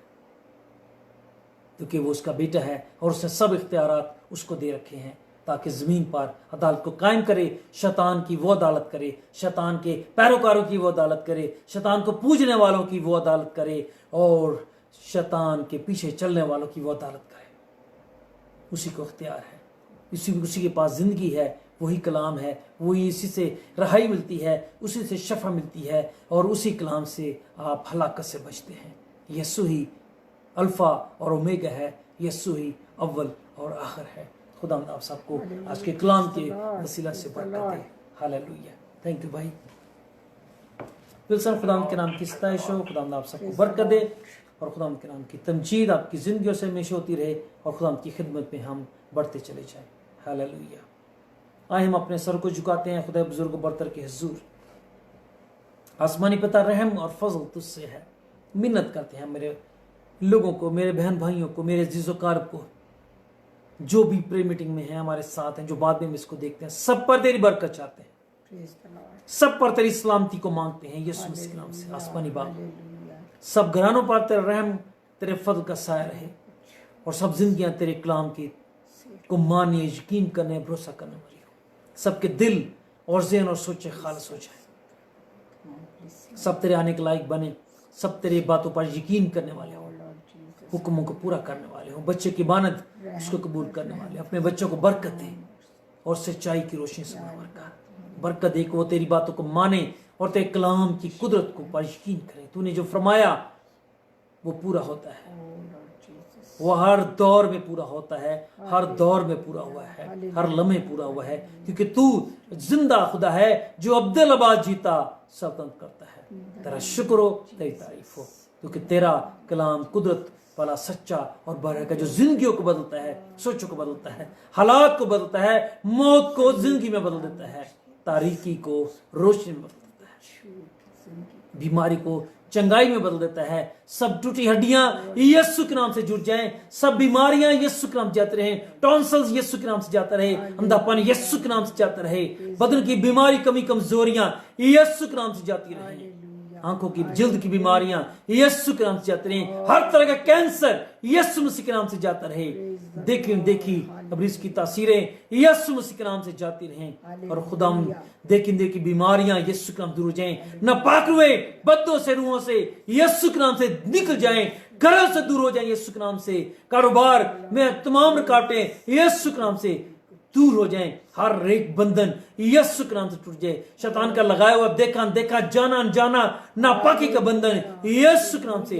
क्योंकि वो उसका बेटा है और उसने सब इख्तियारात उसको दे रखे हैं ताकि ज़मीन पर अदालत को कायम करे, शैतान की वो अदालत करे, शैतान के पैरोकारों की वो अदालत करे, शैतान को पूजने वालों की वो अदालत करे, और शैतान के पीछे चलने वालों की वो अदालत करे। उसी को इख्तियार है, उसी के पास ज़िंदगी है, वही कलाम है, वही इसी से रहाई मिलती है, उसी से शफा मिलती है, और उसी कलाम से आप हलाकत से बचते हैं। यीशु ही अल्फ़ा और ओमेगा है, यीशु ही अव्वल और आखिर है। खुदा आप सबको आज के कलाम के वसीला से बरकत दे। हालेलुया। थैंक यू भाई। फिलसन खुदा के नाम की सताइश हो, खुदा आप सबको बरकत दे, और खुदा के नाम की तमजीद आपकी ज़िंदगियों से हमेशा होती रहे, और खुदा की खिदमत में हम बढ़ते चले जाएं। हालेलुया। आए हम अपने सर को झुकाते हैं खुदा बुजुर्ग बरतर के हुजूर। आसमानी पिता, रहम और फजल तुझसे है, मिन्नत करते हैं मेरे लोगों को, मेरे बहन भाइयों को, मेरे जीजोकार को, जो भी प्रे मीटिंग में है, हमारे साथ हैं, जो बाद में इसको देखते हैं, सब पर तेरी बरकत चाहते हैं, सब पर तेरी सलामती को मांगते हैं यीशु मसीह के नाम से। आसमानी बाप, सब घरानों पर तेरा रहम, तेरे फजल का साया रहे, और सब जिंदगियां तेरे कलाम की को मानने, यकीन करने, भरोसा करने वाली हो। सबके दिल और ज़हन और सोचे खालिस हो जाए, सब तेरे आने के लायक बने, सब तेरी बातों पर यकीन करने वाले हो, हुक्मों को पूरा करने वाले हो, बच्चे की मानद उसको कबूल करने वाले। अपने बच्चों को बरकत दे और सच्चाई की रोशनी से बरकत दे, वो तेरी बातों को माने और तेरे कलाम की कुदरत को पर यकीन करे। तूने जो फरमाया वो पूरा होता है, वो हर दौर में पूरा होता है, हर दौर में पूरा हुआ है, हर लम्हे पूरा हुआ है, क्योंकि तू जिंदा खुदा है जो अब्दुल आबाद जीता सल्तनत करता है। तेरा शुक्र हो, तेरी तारीफ हो, क्योंकि तेरा कलाम कुदरत वाला, सच्चा और बरकत है, जो जिंदगियों को बदलता है, सोचों को बदलता है, हालात को बदलता है, मौत को जिंदगी में बदल देता है, तारीकी को रोशनी में बदल देता है, बीमारी को चंगाई में बदल देता है। सब टूटी हड्डियां यीशु के नाम से जुड़ जाएं, सब बीमारियां यीशु के नाम से जाते रहे, टॉन्सिल्स यीशु के नाम से जाता रहे, अंधापन यीशु के नाम से जाता रहे, बदन की बीमारी, कमी, कमजोरियां यीशु के नाम से जाती रहे। आंखों की जल्द की बीमारियां यीशु के नाम से जाते रहे, हर तरह का कैंसर यीशु मसीह के नाम से जाता रहे। देखी अब इसकी तासीरें यीशु मसीह के नाम से जाती रहें और खुदाम देखी बीमारियां यीशु के नाम दूर हो जाएं, नापाक रुए बद्दों से रूहों से यीशु के नाम से निकल जाएं, घरों से दूर हो जाएं यीशु के नाम से, कारोबार में तमाम रुकावटें यीशु के नाम से दूर हो जाएं, हर एक बंधन यीशु के नाम से टूट जाए, शैतान का लगाया हुआ देखा जाना अनजाना नापाकी का बंधन यीशु के नाम से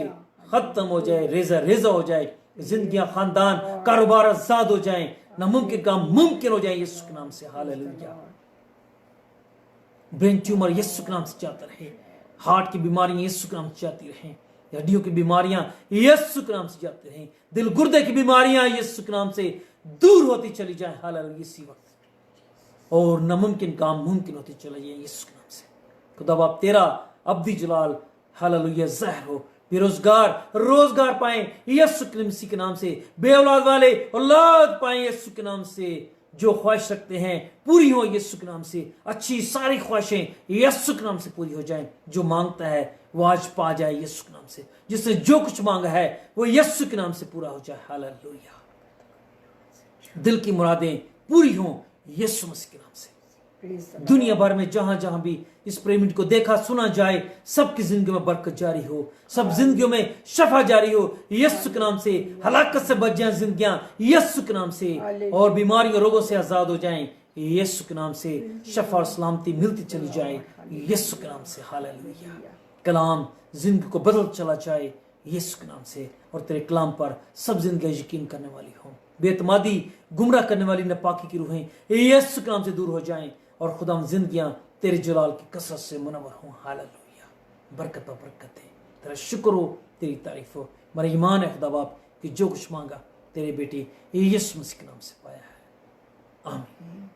खत्म हो जाए, रेजा हो जाए, जिंदगियां खानदान कारोबार आजाद हो जाएं, नामुमकिन काम मुमकिन हो जाए यीशु के नाम से। हालेलुया। ब्रेन ट्यूमर यीशु के नाम से जाता रहे, हार्ट की बीमारियां यीशु के नाम से जाती रहे, हड्डियों की बीमारियां यीशु के नाम से जाती रहे, दिल गुर्दे की बीमारियां यीशु के नाम से दूर होती चली जाए। हालेलुया। इसी वक्त और नामुमकिन काम मुमकिन होती चली जाए यीशु के नाम से। खुदा बाप तेरा अब्दी जलाल हालेलुया ज़ाहिर हो, बेरोजगार रोजगार पाए यीशु मसीह के नाम से, बेऔलाद वाले औलाद पाए यीशु के नाम से, जो ख्वाहिश रखते हैं पूरी हो यीशु के नाम से, अच्छी सारी ख्वाहिशें यीशु के नाम से पूरी हो जाएं, जो मांगता है वो आज पा जाए यीशु के नाम से, जिसने जो कुछ मांगा है वो यीशु के नाम से पूरा हो जाए। हालेलुया। दिल की मुरादें पूरी हों यीशु मसीह के नाम से। दुनिया भर में जहां जहां भी इस प्रेम को देखा सुना जाए, सबकी जिंदगी में बरकत जारी हो, सब जिंदगियों में शफा जारी हो यीशु के नाम से, हलाकत से बच जाएं जिंदगियां यीशु के नाम से, और बीमारियों रोगों से आजाद हो जाएं यीशु के नाम से, शफा और सलामती मिलती चली जाए यीशु के नाम से। हालेलुया। कलाम जिंदगी को बदल चला जाए यीशु के नाम से, और तेरे कलाम पर सब जिंदगी यकीन करने वाली हो, बेतमादी गुमराह करने वाली नापाकी की रूहें यीशु के नाम से दूर हो जाएं, और खुदा जिंदगियां तेरे जलाल की कसरत से मुनव्वर हों। हालेलुया। बरकत पर बरकत है, तेरा शुक्र हो, तेरी तारीफ हो। मेरा ईमान है खुदा बाप कि जो कुछ मांगा तेरे बेटे यीशु मसीह के नाम से पाया है। आमीन।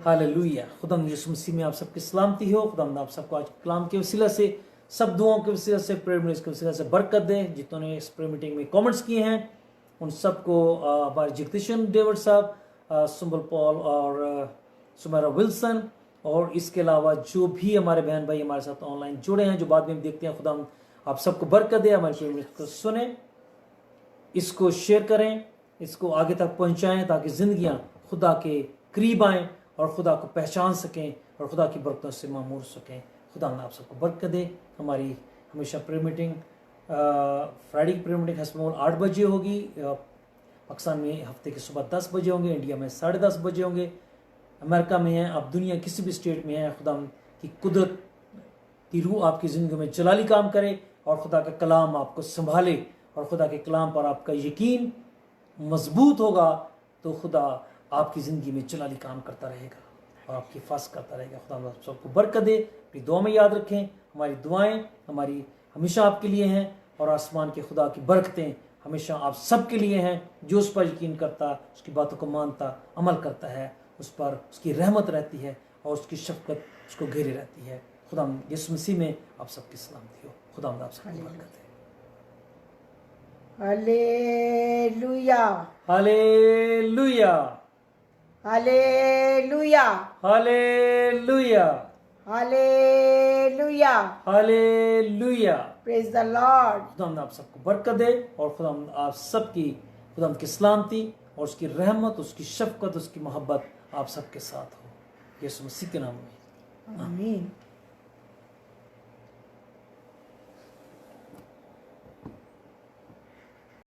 हालेलुया। खुदा यीशु मसीह में आप सबकी सलामती हो। खुदा आप सबको आज कलाम के वसीला से, सब दुआओं के वसीला से, प्रेयर मीटिंग के वसीला से बरकत दे। जितने इस प्रेयर मीटिंग में कमेंट्स किए हैं उन सबको हमारे जगदीशन डेविड साहब, सुम्बल पॉल और सुमेरा विल्सन, और इसके अलावा जो भी हमारे बहन भाई हमारे साथ ऑनलाइन जुड़े हैं, जो बाद में देखते हैं, खुदा आप सबको बरकत दे। हमारे प्रेयर मीटिंग को सुने, इसको शेयर करें, इसको आगे तक पहुंचाएं, ताकि जिंदगियां खुदा के करीब आएं और खुदा को पहचान सकें और खुदा की बरकतों से मामूर सकें। खुदा आप सबको बरकत दे। हमारी हमेशा प्रेयर मीटिंग फ्राइडे की प्रेयर मीटिंग हसमोल 8 बजे होगी, पाकिस्तान में हफ्ते के सुबह 10 बजे होंगे, इंडिया में 10:30 बजे होंगे, अमेरिका में है, आप दुनिया किसी भी स्टेट में है। खुदा की कुदरत की रूह आपकी ज़िंदगी में जलाली काम करे, और खुदा का कलाम आपको संभाले, और खुदा के कलाम पर आपका यकीन मजबूत होगा तो खुदा आपकी ज़िंदगी में जलाली काम करता रहेगा और आपकी हिफाजत करता रहेगा। खुदा आप सबको बरकत दे। अपनी दुआ में याद रखें, हमारी दुआएं हमारी हमेशा आपके लिए हैं, और आसमान के खुदा की बरकतें हमेशा आप सबके लिए हैं। जो उस पर यकीन करता, उसकी बातों को मानता, अमल करता है, उस पर उसकी रहमत रहती है और उसकी शफकत उसको घेरे रहती है। खुदा यीशु मसीह में आप सबकी सलामती हो। खुदा आप सबकी बरकत है। Hallelujah. Hallelujah. Hallelujah. Hallelujah. Hallelujah. Hallelujah. Praise the Lord. खुदा आप सबको बरकत दे, और खुदा आप सबकी खुदा की सलामती और उसकी रहमत, उसकी शफकत, उसकी मोहब्बत आप सबके साथ हो, यीशु मसीह के नाम में। आमीन।